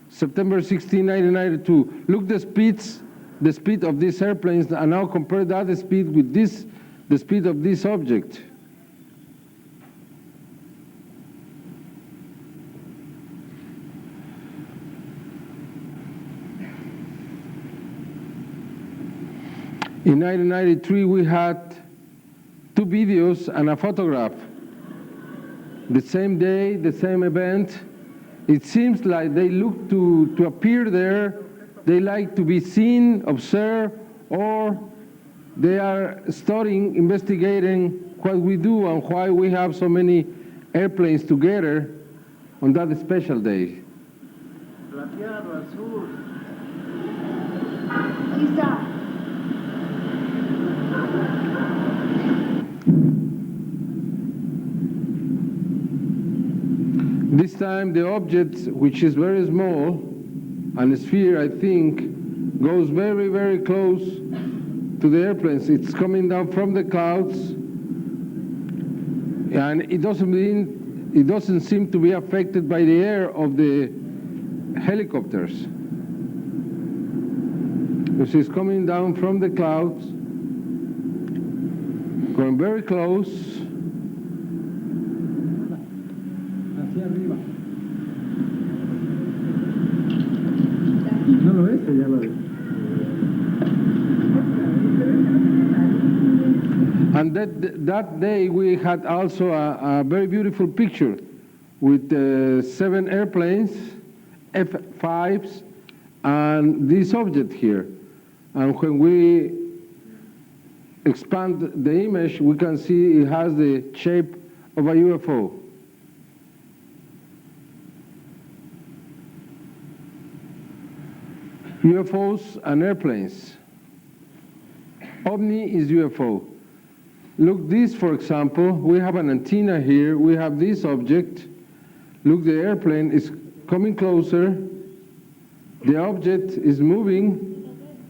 September 16, 1992, look the speed of these airplanes, and now compare that speed with the speed of this object. In 1993, we had 2 videos and a photograph. The same day, the same event. It seems like they look to appear there. They like to be seen, observed, or they are studying, investigating what we do and why we have so many airplanes together on that special day. Plateado, azul. This time the object, which is very small, and a sphere, I think, goes very, very close to the airplanes. It's coming down from the clouds, and it doesn't seem to be affected by the air of the helicopters. It's coming down from the clouds, going very close. Hacia arriba. ¿No lo ves o ya lo ves? And that day we had also a very beautiful picture with 7 airplanes, F-5s, and this object here. And when we expand the image, we can see it has the shape of a UFO. UFOs and airplanes. OVNI is UFO. Look, this, for example, we have an antenna here, we have this object. Look, the airplane is coming closer. The object is moving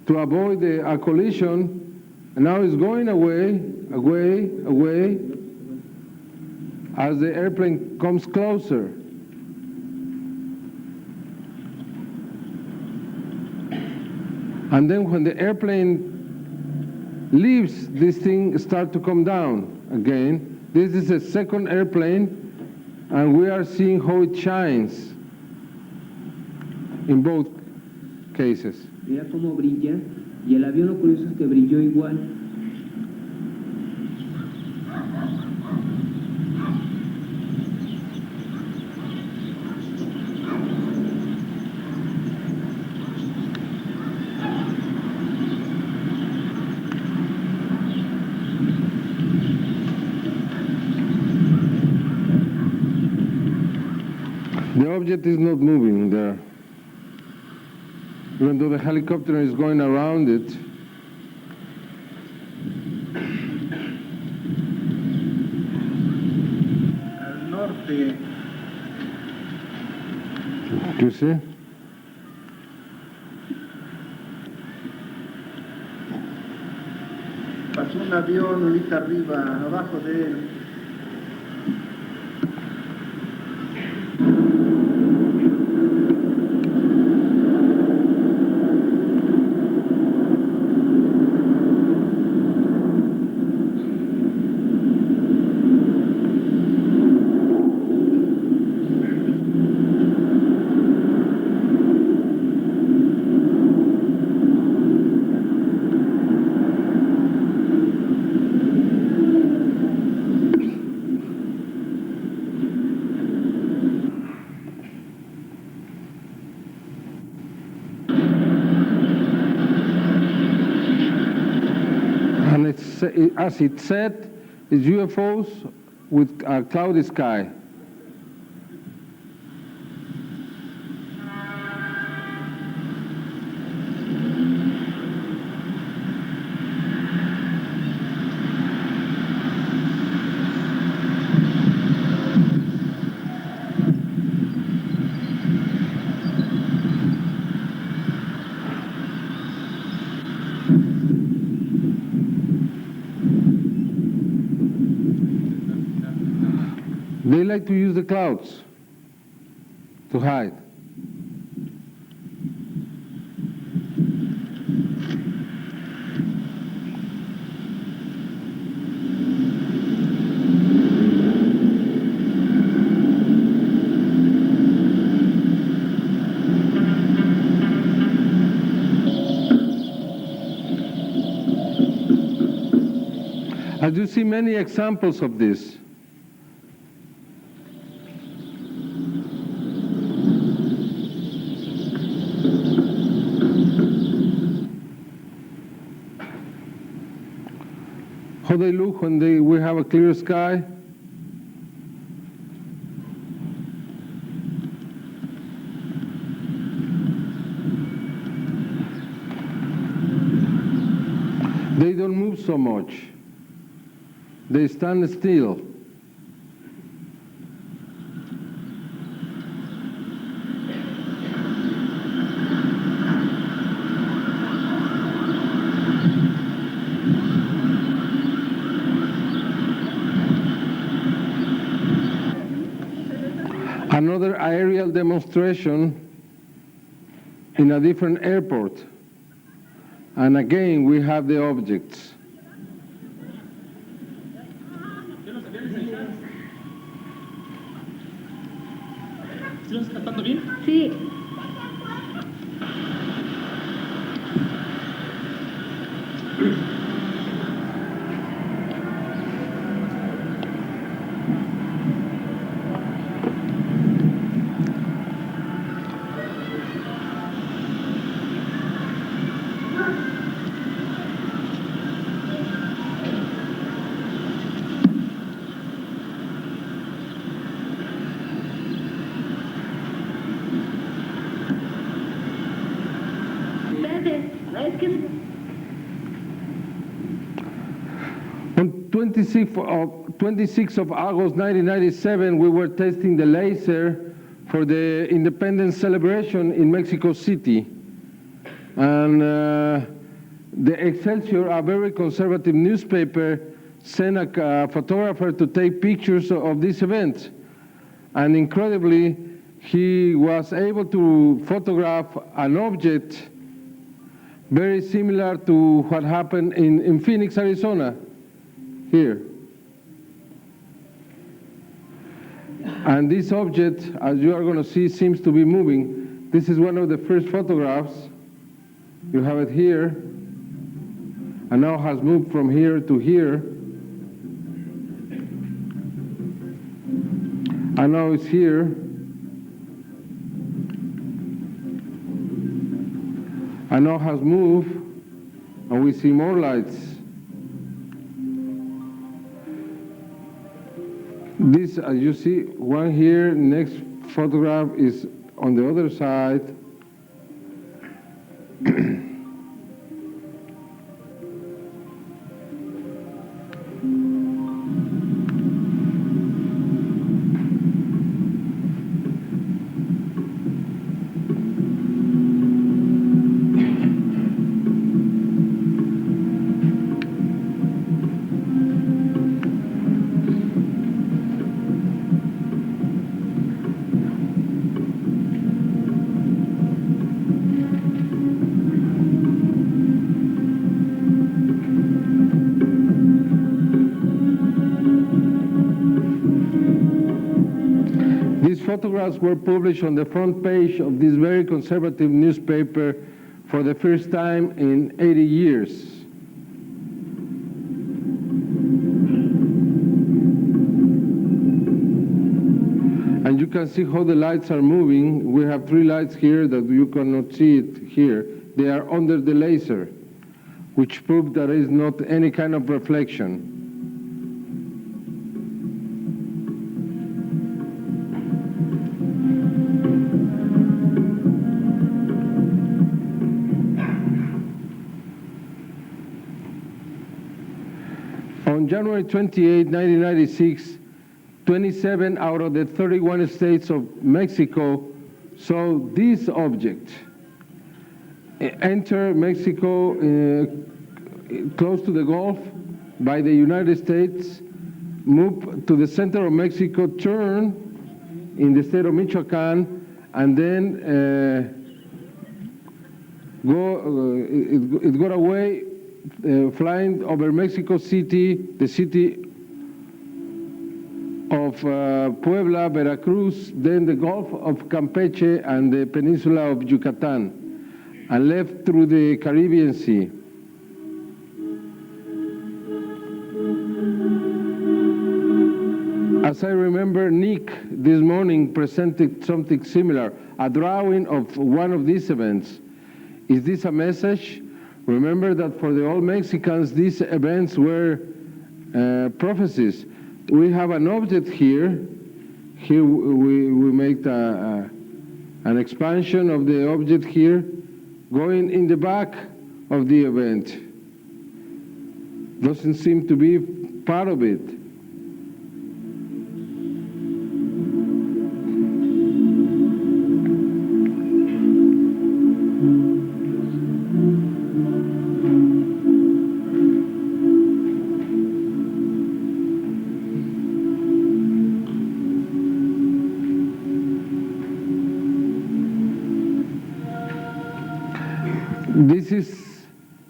to avoid a collision, and now it's going away, away, away, as the airplane comes closer. And then when the airplane leaves, this thing starts to come down again. This is a second airplane, and we are seeing how it shines in both cases. Mira cómo brilla, y el avión lo curioso es que brilló igual. The object is not moving there. Even though the helicopter is going around it. Al norte. You see? Pasó un avión ahorita arriba, abajo de él. And as it said, it's UFOs with a cloudy sky. They like to use the clouds to hide. As you see many examples of this. How they look when we have a clear sky. They don't move so much. They stand still. Another aerial demonstration in a different airport. And again, we have the objects. ¿Sí lo estás captando bien? Sí. Es que On 26th of August 1997, we were testing the laser for the independence celebration in Mexico City. And the Excelsior, a very conservative newspaper, sent a photographer to take pictures of this event. And incredibly, he was able to photograph an object very similar to what happened in Phoenix, Arizona, here. And this object, as you are going to see, seems to be moving. This is one of the first photographs. You have it here, and now has moved from here to here. And now it's here. And now has moved, and we see more lights. This, as you see, one here, next photograph is on the other side. photographs were published on the front page of this very conservative newspaper for the first time in 80 years. And you can see how the lights are moving. We have 3 lights here that you cannot see it here. They are under the laser, which prove there is not any kind of reflection. On January 28, 1996, 27 out of the 31 states of Mexico saw this object enter Mexico close to the Gulf by the United States, move to the center of Mexico, turn in the state of Michoacan, and then it got away flying over Mexico City, the city of Puebla, Veracruz, then the Gulf of Campeche and the peninsula of Yucatan, and left through the Caribbean Sea. As I remember, Nick this morning presented something similar, a drawing of one of these events. Is this a message? Remember that for the old Mexicans, these events were prophecies. We have an object here. Here we make an expansion of the object here, going in the back of the event. Doesn't seem to be part of it.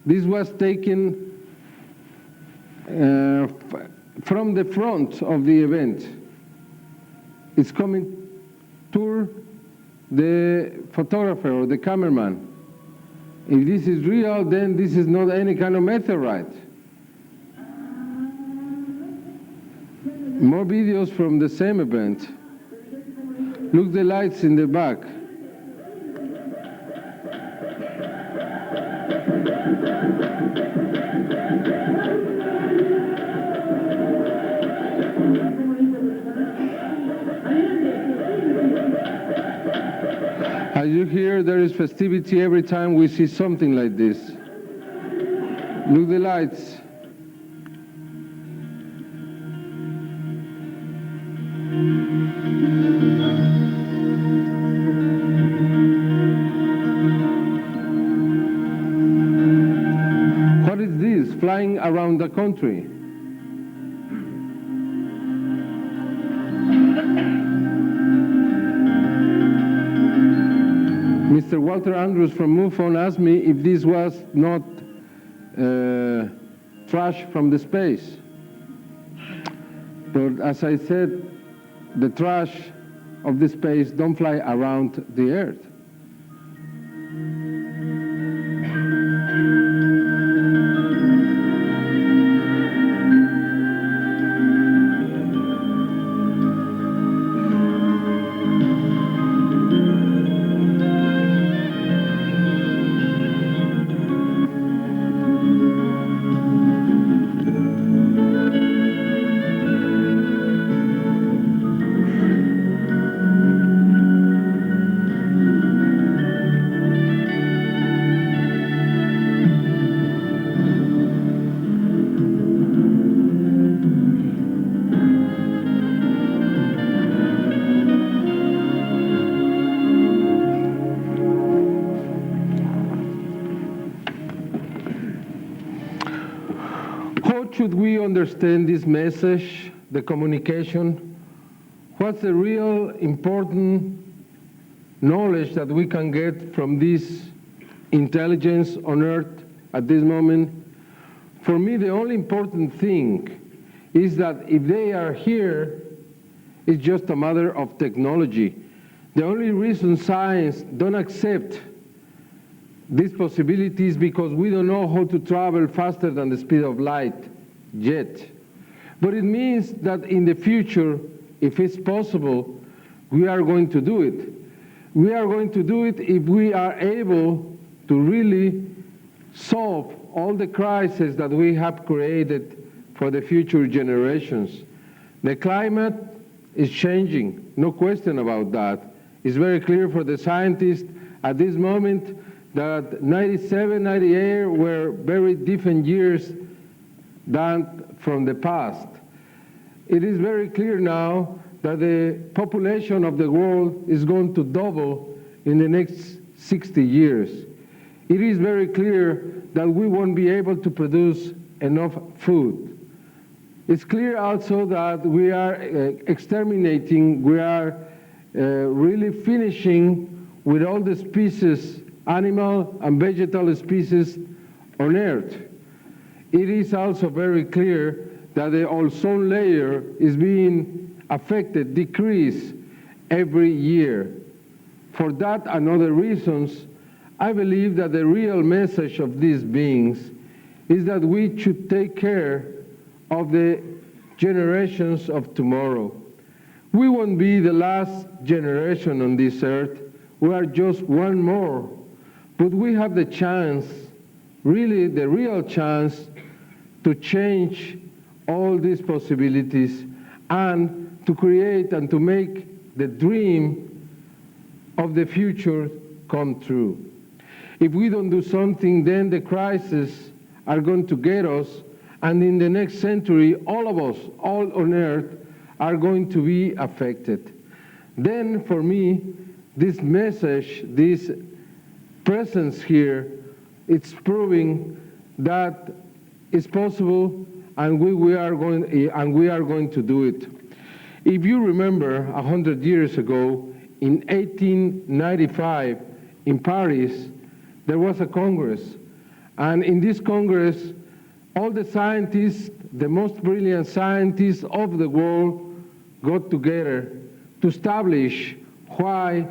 This was taken from the front of the event. It's coming toward the photographer or the cameraman. If this is real, then this is not any kind of meteorite. More videos from the same event. Look the lights in the back. As you hear, there is festivity every time we see something like this. Look the lights. What is this flying around the country? Mr. Walter Andrews from MUFON asked me if this was not trash from the space. But as I said, the trash of the space don't fly around the Earth. Should we understand this message, the communication? What's the real important knowledge that we can get from this intelligence on Earth at this moment? For me, the only important thing is that if they are here, It's just a matter of technology. The only reason science don't accept these possibilities because we don't know how to travel faster than the speed of light yet. But it means that in the future, if it's possible, we are going to do it. We are going to do it if we are able to really solve all the crises that we have created for the future generations. The climate is changing, no question about that. It's very clear for the scientists at this moment that 97, 98 were very different years than from the past. It is very clear now that the population of the world is going to double in the next 60 years. It is very clear that we won't be able to produce enough food. It's clear also that we are exterminating, we are really finishing with all the species, animal and vegetal species on Earth. It is also very clear that the ozone layer is being affected, decreased every year. For that and other reasons, I believe that the real message of these beings is that we should take care of the generations of tomorrow. We won't be the last generation on this earth. We are just one more. But we have the chance, really the real chance, to change all these possibilities and to create and to make the dream of the future come true. If we don't do something, then the crises are going to get us, and in the next century, all of us, all on Earth, are going to be affected. Then, for me, this message, this presence here, it's proving that it's possible, and we are going to do it. If you remember, 100 years ago, in 1895, in Paris, there was a Congress. And in this Congress, all the scientists, the most brilliant scientists of the world, got together to establish why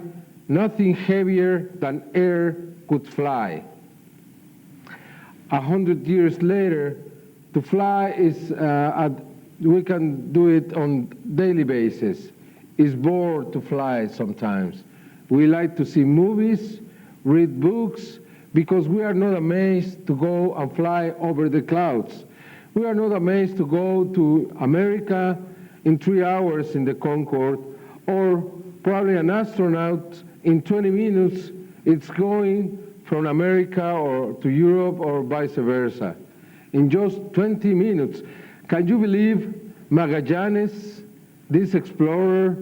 nothing heavier than air could fly. 100 years later, to fly is, we can do it on daily basis. It's bored to fly sometimes. We like to see movies, read books, because we are not amazed to go and fly over the clouds. We are not amazed to go to America in 3 hours in the Concorde, or probably an astronaut in 20 minutes, it's going from America or to Europe or vice versa. In just 20 minutes. Can you believe Magallanes, this explorer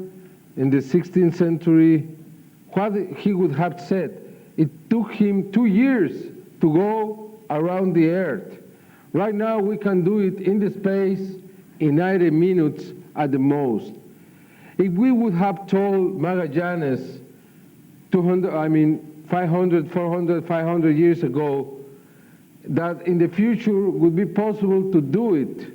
in the 16th century, what he would have said? It took him 2 years to go around the earth. Right now we can do it in the space in 90 minutes at the most. If we would have told Magallanes 500, 400, 500 years ago that in the future would be possible to do it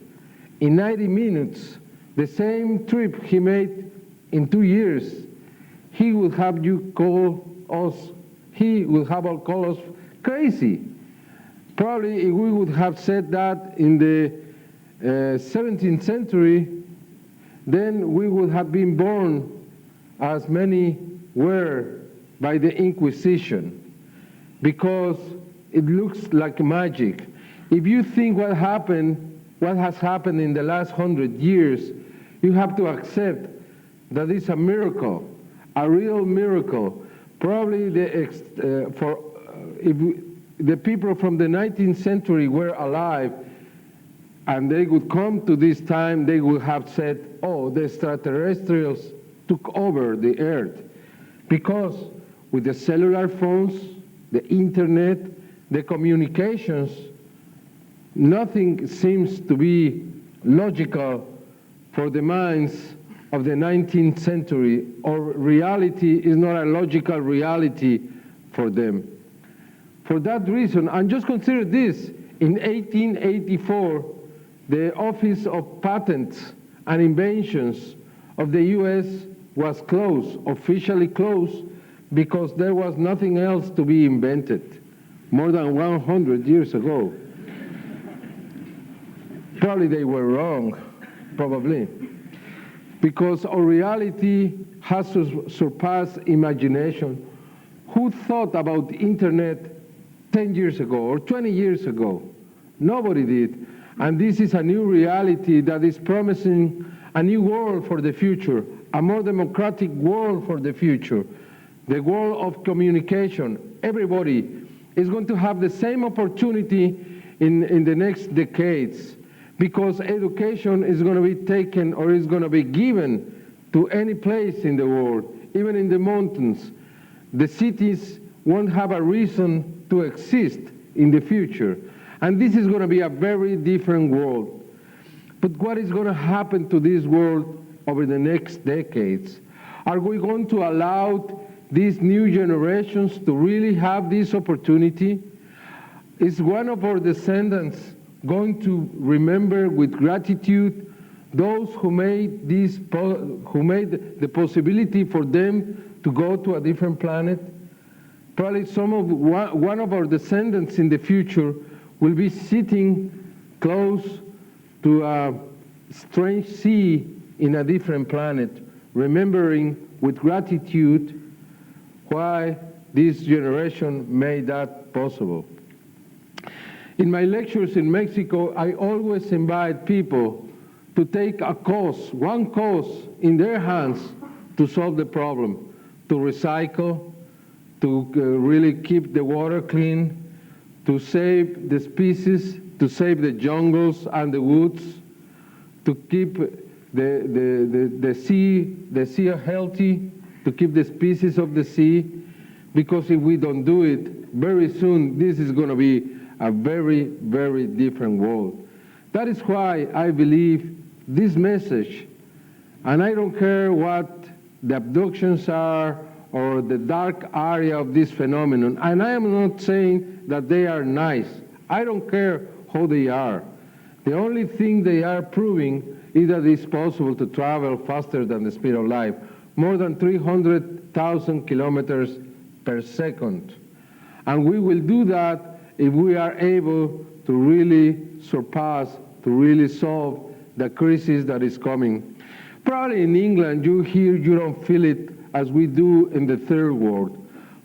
in 90 minutes, the same trip he made in 2 years, he would have you call us, he would have call us crazy. Probably if we would have said that in the 17th century, then we would have been born as many were by the Inquisition, because it looks like magic. If you think what has happened in the last 100 years, you have to accept that it's a miracle, a real miracle. Probably if the people from the 19th century were alive and they would come to this time, they would have said, oh, the extraterrestrials took over the earth. Because with the cellular phones, the internet, the communications, nothing seems to be logical for the minds of the 19th century, or reality is not a logical reality for them. For that reason, and just consider this, in 1884, the Office of Patents and Inventions of the US was closed, officially closed, because there was nothing else to be invented more than 100 years ago. Probably they were wrong, probably, because our reality has surpassed imagination. Who thought about the internet 10 years ago or 20 years ago? Nobody did. And this is a new reality that is promising a new world for the future, a more democratic world for the future, the world of communication. Everybody is going to have the same opportunity in the next decades, because education is going to be taken or is going to be given to any place in the world, even in the mountains. The cities won't have a reason to exist in the future. And this is going to be a very different world. But what is going to happen to this world over the next decades? Are we going to allow these new generations to really have this opportunity? Is one of our descendants going to remember with gratitude those who made the possibility for them to go to a different planet? Probably one of our descendants in the future will be sitting close to a strange sea in a different planet, remembering with gratitude why this generation made that possible. In my lectures in Mexico, I always invite people to take one cause in their hands to solve the problem, to recycle, to really keep the water clean, to save the species, to save the jungles and the woods, to keep the sea healthy, to keep the species of the sea, because if we don't do it, very soon this is going to be a very, very different world. That is why I believe this message, and I don't care what the abductions are or the dark area of this phenomenon, and I am not saying that they are nice. I don't care how they are. The only thing they are proving is that it's possible to travel faster than the speed of light, more than 300,000 kilometers per second. And we will do that if we are able to really surpass, to really solve the crisis that is coming. Probably in England, you don't feel it as we do in the third world.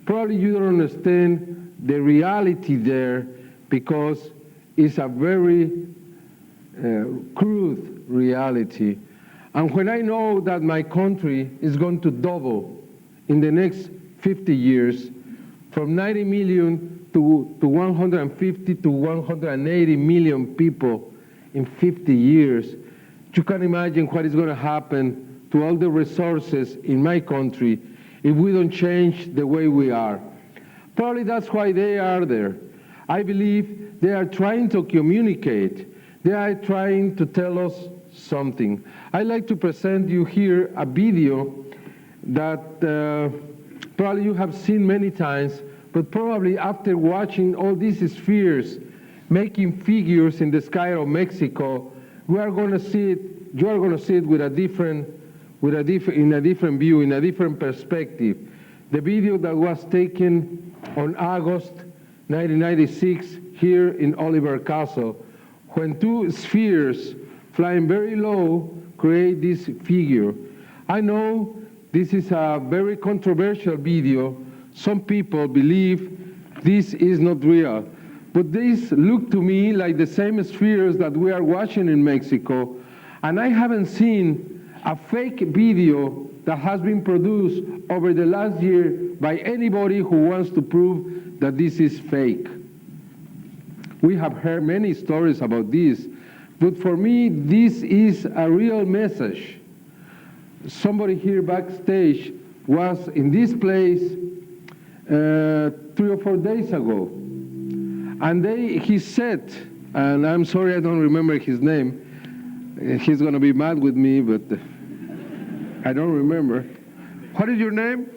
Probably you don't understand the reality there, because it's a very crude reality. And when I know that my country is going to double in the next 50 years, from 90 million to 150 to 180 million people in 50 years, you can imagine what is going to happen to all the resources in my country if we don't change the way we are. Probably that's why they are there. I believe they are trying to communicate. They are trying to tell us something. I'd like to present you here a video that probably you have seen many times, but probably after watching all these spheres making figures in the sky of Mexico, you are going to see it with a different view, in a different perspective. The video that was taken on August 1996 here in Oliver Castle, when two spheres flying very low create this figure. I know this is a very controversial video. Some people believe this is not real, but these look to me like the same spheres that we are watching in Mexico, and I haven't seen a fake video that has been produced over the last year by anybody who wants to prove that this is fake. We have heard many stories about this, but for me, this is a real message. Somebody here backstage was in this place 3 or 4 days ago, and he said, and I'm sorry I don't remember his name, he's going to be mad with me, but I don't remember. What is your name?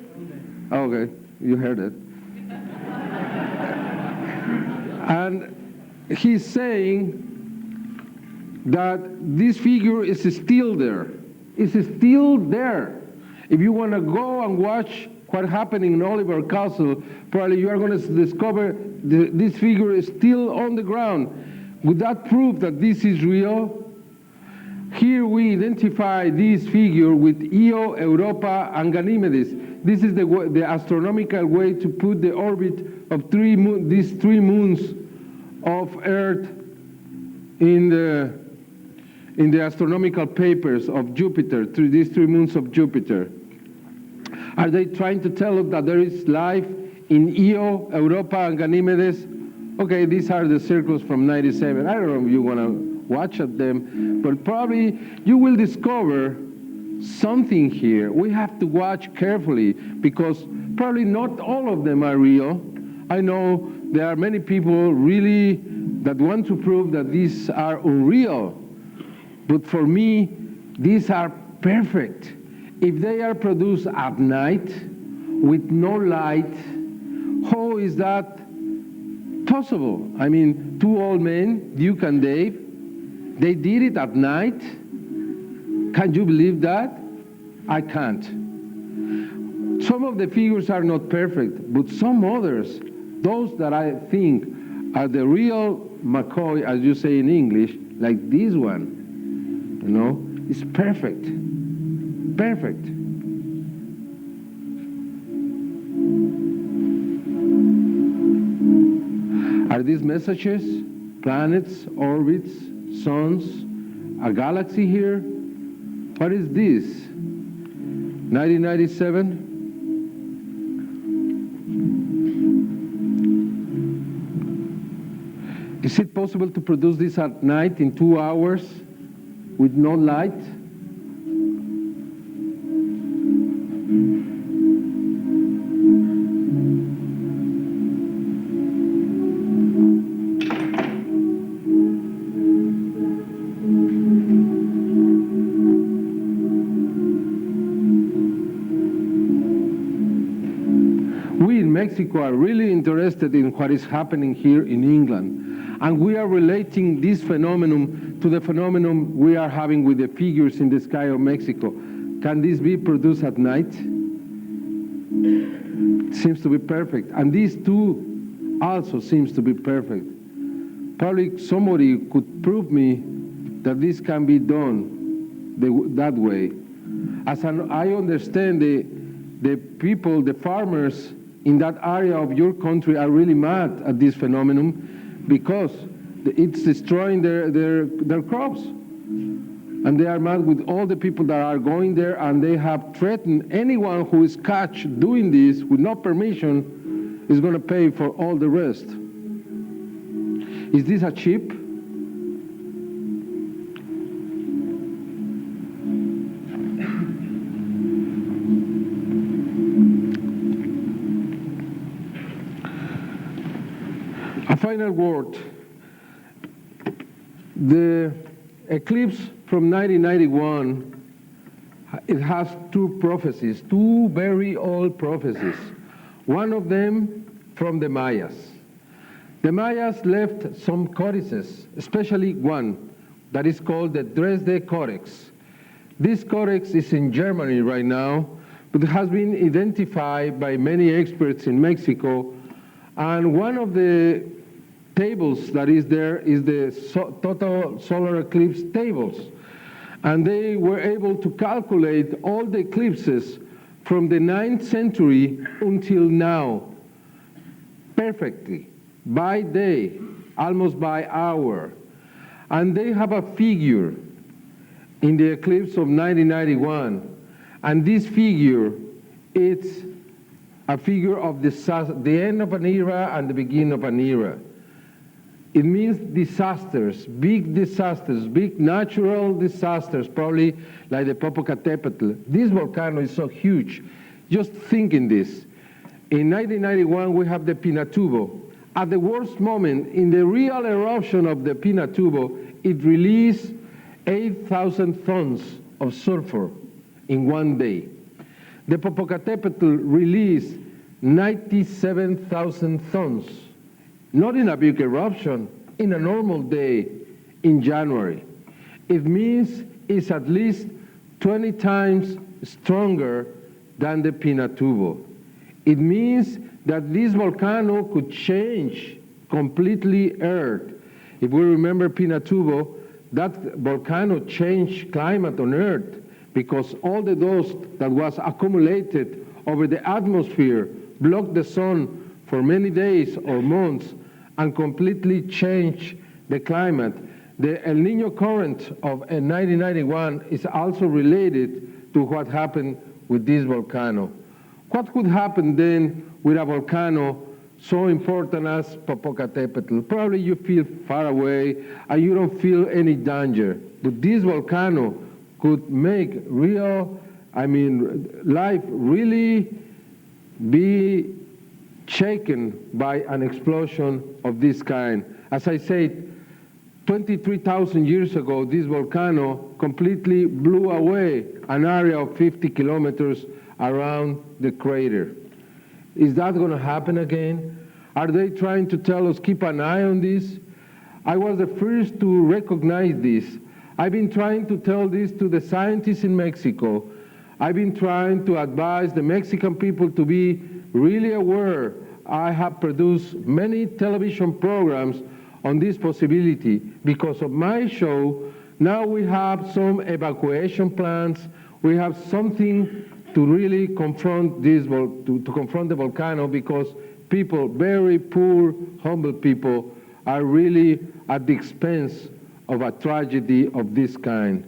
Okay, you heard it. And he's saying that this figure is still there is still there. If you want to go and watch what happened in Oliver Castle, probably you are going to discover this figure is still on the ground. Would that prove that this is real? Here we identify this figure with Io, Europa, and Ganymedes. This is the astronomical way to put the orbit of these three moons of Earth in the astronomical papers of Jupiter, through these three moons of Jupiter. Are they trying to tell us that there is life in Io, Europa, and Ganymedes? Okay, these are the circles from 97. I don't know if you want to watch at them, but probably you will discover something here. We have to watch carefully because probably not all of them are real. I know there are many people really that want to prove that these are unreal, but for me, these are perfect. If they are produced at night with no light, how is that possible? I mean, two old men, Duke and Dave, they did it at night. Can you believe that? I can't. Some of the figures are not perfect, but some others, those that I think are the real McCoy, as you say in English, like this one, you know, is perfect. Perfect. Are these messages? Planets, orbits, suns, a galaxy here? What is this? 1997? Is it possible to produce this at night in 2 hours with no light? Mexico are really interested in what is happening here in England. And we are relating this phenomenon to the phenomenon we are having with the figures in the sky of Mexico. Can this be produced at night? It seems to be perfect. And these two also seems to be perfect. Probably somebody could prove me that this can be done that way. As I understand, the people, the farmers, in that area of your country are really mad at this phenomenon because it's destroying their crops. And they are mad with all the people that are going there, and they have threatened anyone who is caught doing this with no permission is going to pay for all the rest. Is this a chip? A final word. The eclipse from 1991, it has two prophecies, two very old prophecies. One of them from the Mayas. The Mayas left some codices, especially one that is called the Dresde Codex. This codex is in Germany right now, but it has been identified by many experts in Mexico. And one of the tables that is there is the total solar eclipse tables. And they were able to calculate all the eclipses from the 9th century until now, perfectly, by day, almost by hour. And they have a figure in the eclipse of 1991. And this figure, it's a figure of the end of an era and the beginning of an era. It means disasters, big natural disasters, probably like the Popocatépetl. This volcano is so huge. Just think in this. In 1991, we have the Pinatubo. At the worst moment, in the real eruption of the Pinatubo, it released 8,000 tons of sulfur in one day. The Popocatépetl released 97,000 tons. Not in a big eruption, in a normal day in January. It means it's at least 20 times stronger than the Pinatubo. It means that this volcano could change completely Earth. If we remember Pinatubo, that volcano changed climate on Earth because all the dust that was accumulated over the atmosphere blocked the sun for many days or months and completely changed the climate. The El Nino current of 1991 is also related to what happened with this volcano. What could happen then with a volcano so important as Popocatépetl? Probably you feel far away and you don't feel any danger. But this volcano could make life really be shaken by an explosion of this kind. As I said, 23,000 years ago, this volcano completely blew away an area of 50 kilometers around the crater. Is that going to happen again? Are they trying to tell us, keep an eye on this? I was the first to recognize this. I've been trying to tell this to the scientists in Mexico. I've been trying to advise the Mexican people to be really aware. I have produced many television programs on this possibility. Because of my show, now we have some evacuation plans. We have something to really confront this, to confront the volcano, because people, very poor, humble people, are really at the expense of a tragedy of this kind.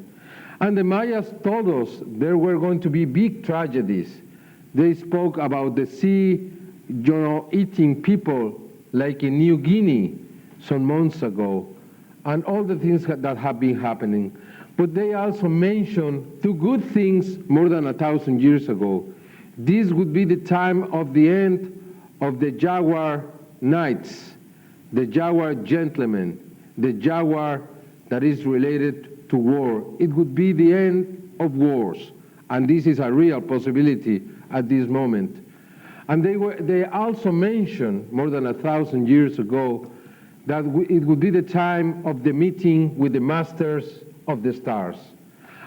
And the Mayas told us there were going to be big tragedies. They spoke about the sea, eating people, like in New Guinea some months ago, and all the things that have been happening. But they also mentioned two good things more than 1,000 years ago. This would be the time of the end of the Jaguar Knights, the Jaguar Gentlemen, the Jaguar that is related to war. It would be the end of wars, and this is a real possibility at this moment. And they also mentioned more than 1,000 years ago that it would be the time of the meeting with the masters of the stars.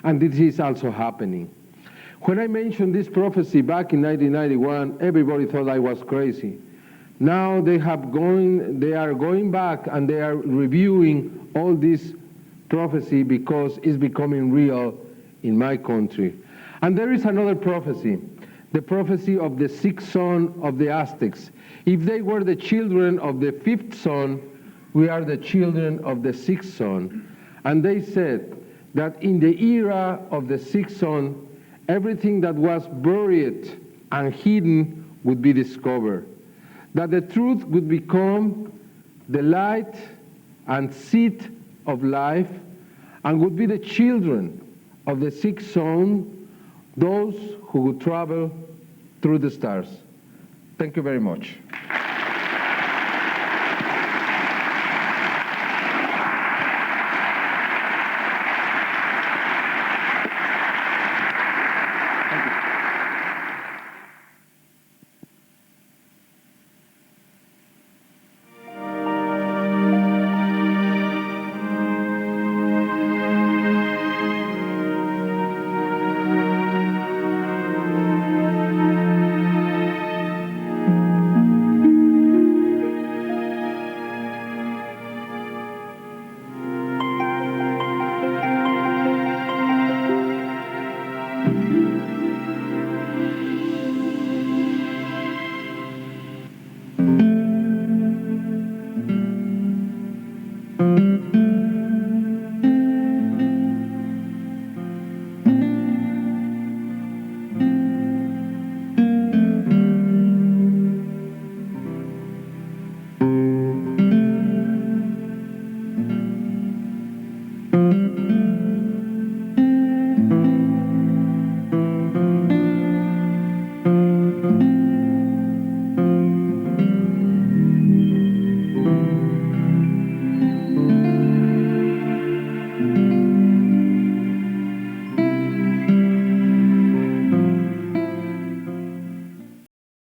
And this is also happening. When I mentioned this prophecy back in 1991, everybody thought I was crazy. Now they are going back and they are reviewing all this prophecy because it's becoming real in my country. And there is another prophecy, the prophecy of the sixth son of the Aztecs. If they were the children of the fifth son, we are the children of the sixth son. And they said that in the era of the sixth son, everything that was buried and hidden would be discovered. That the truth would become the light and seed of life, and would be the children of the sixth son, those who would travel through the stars. Thank you very much.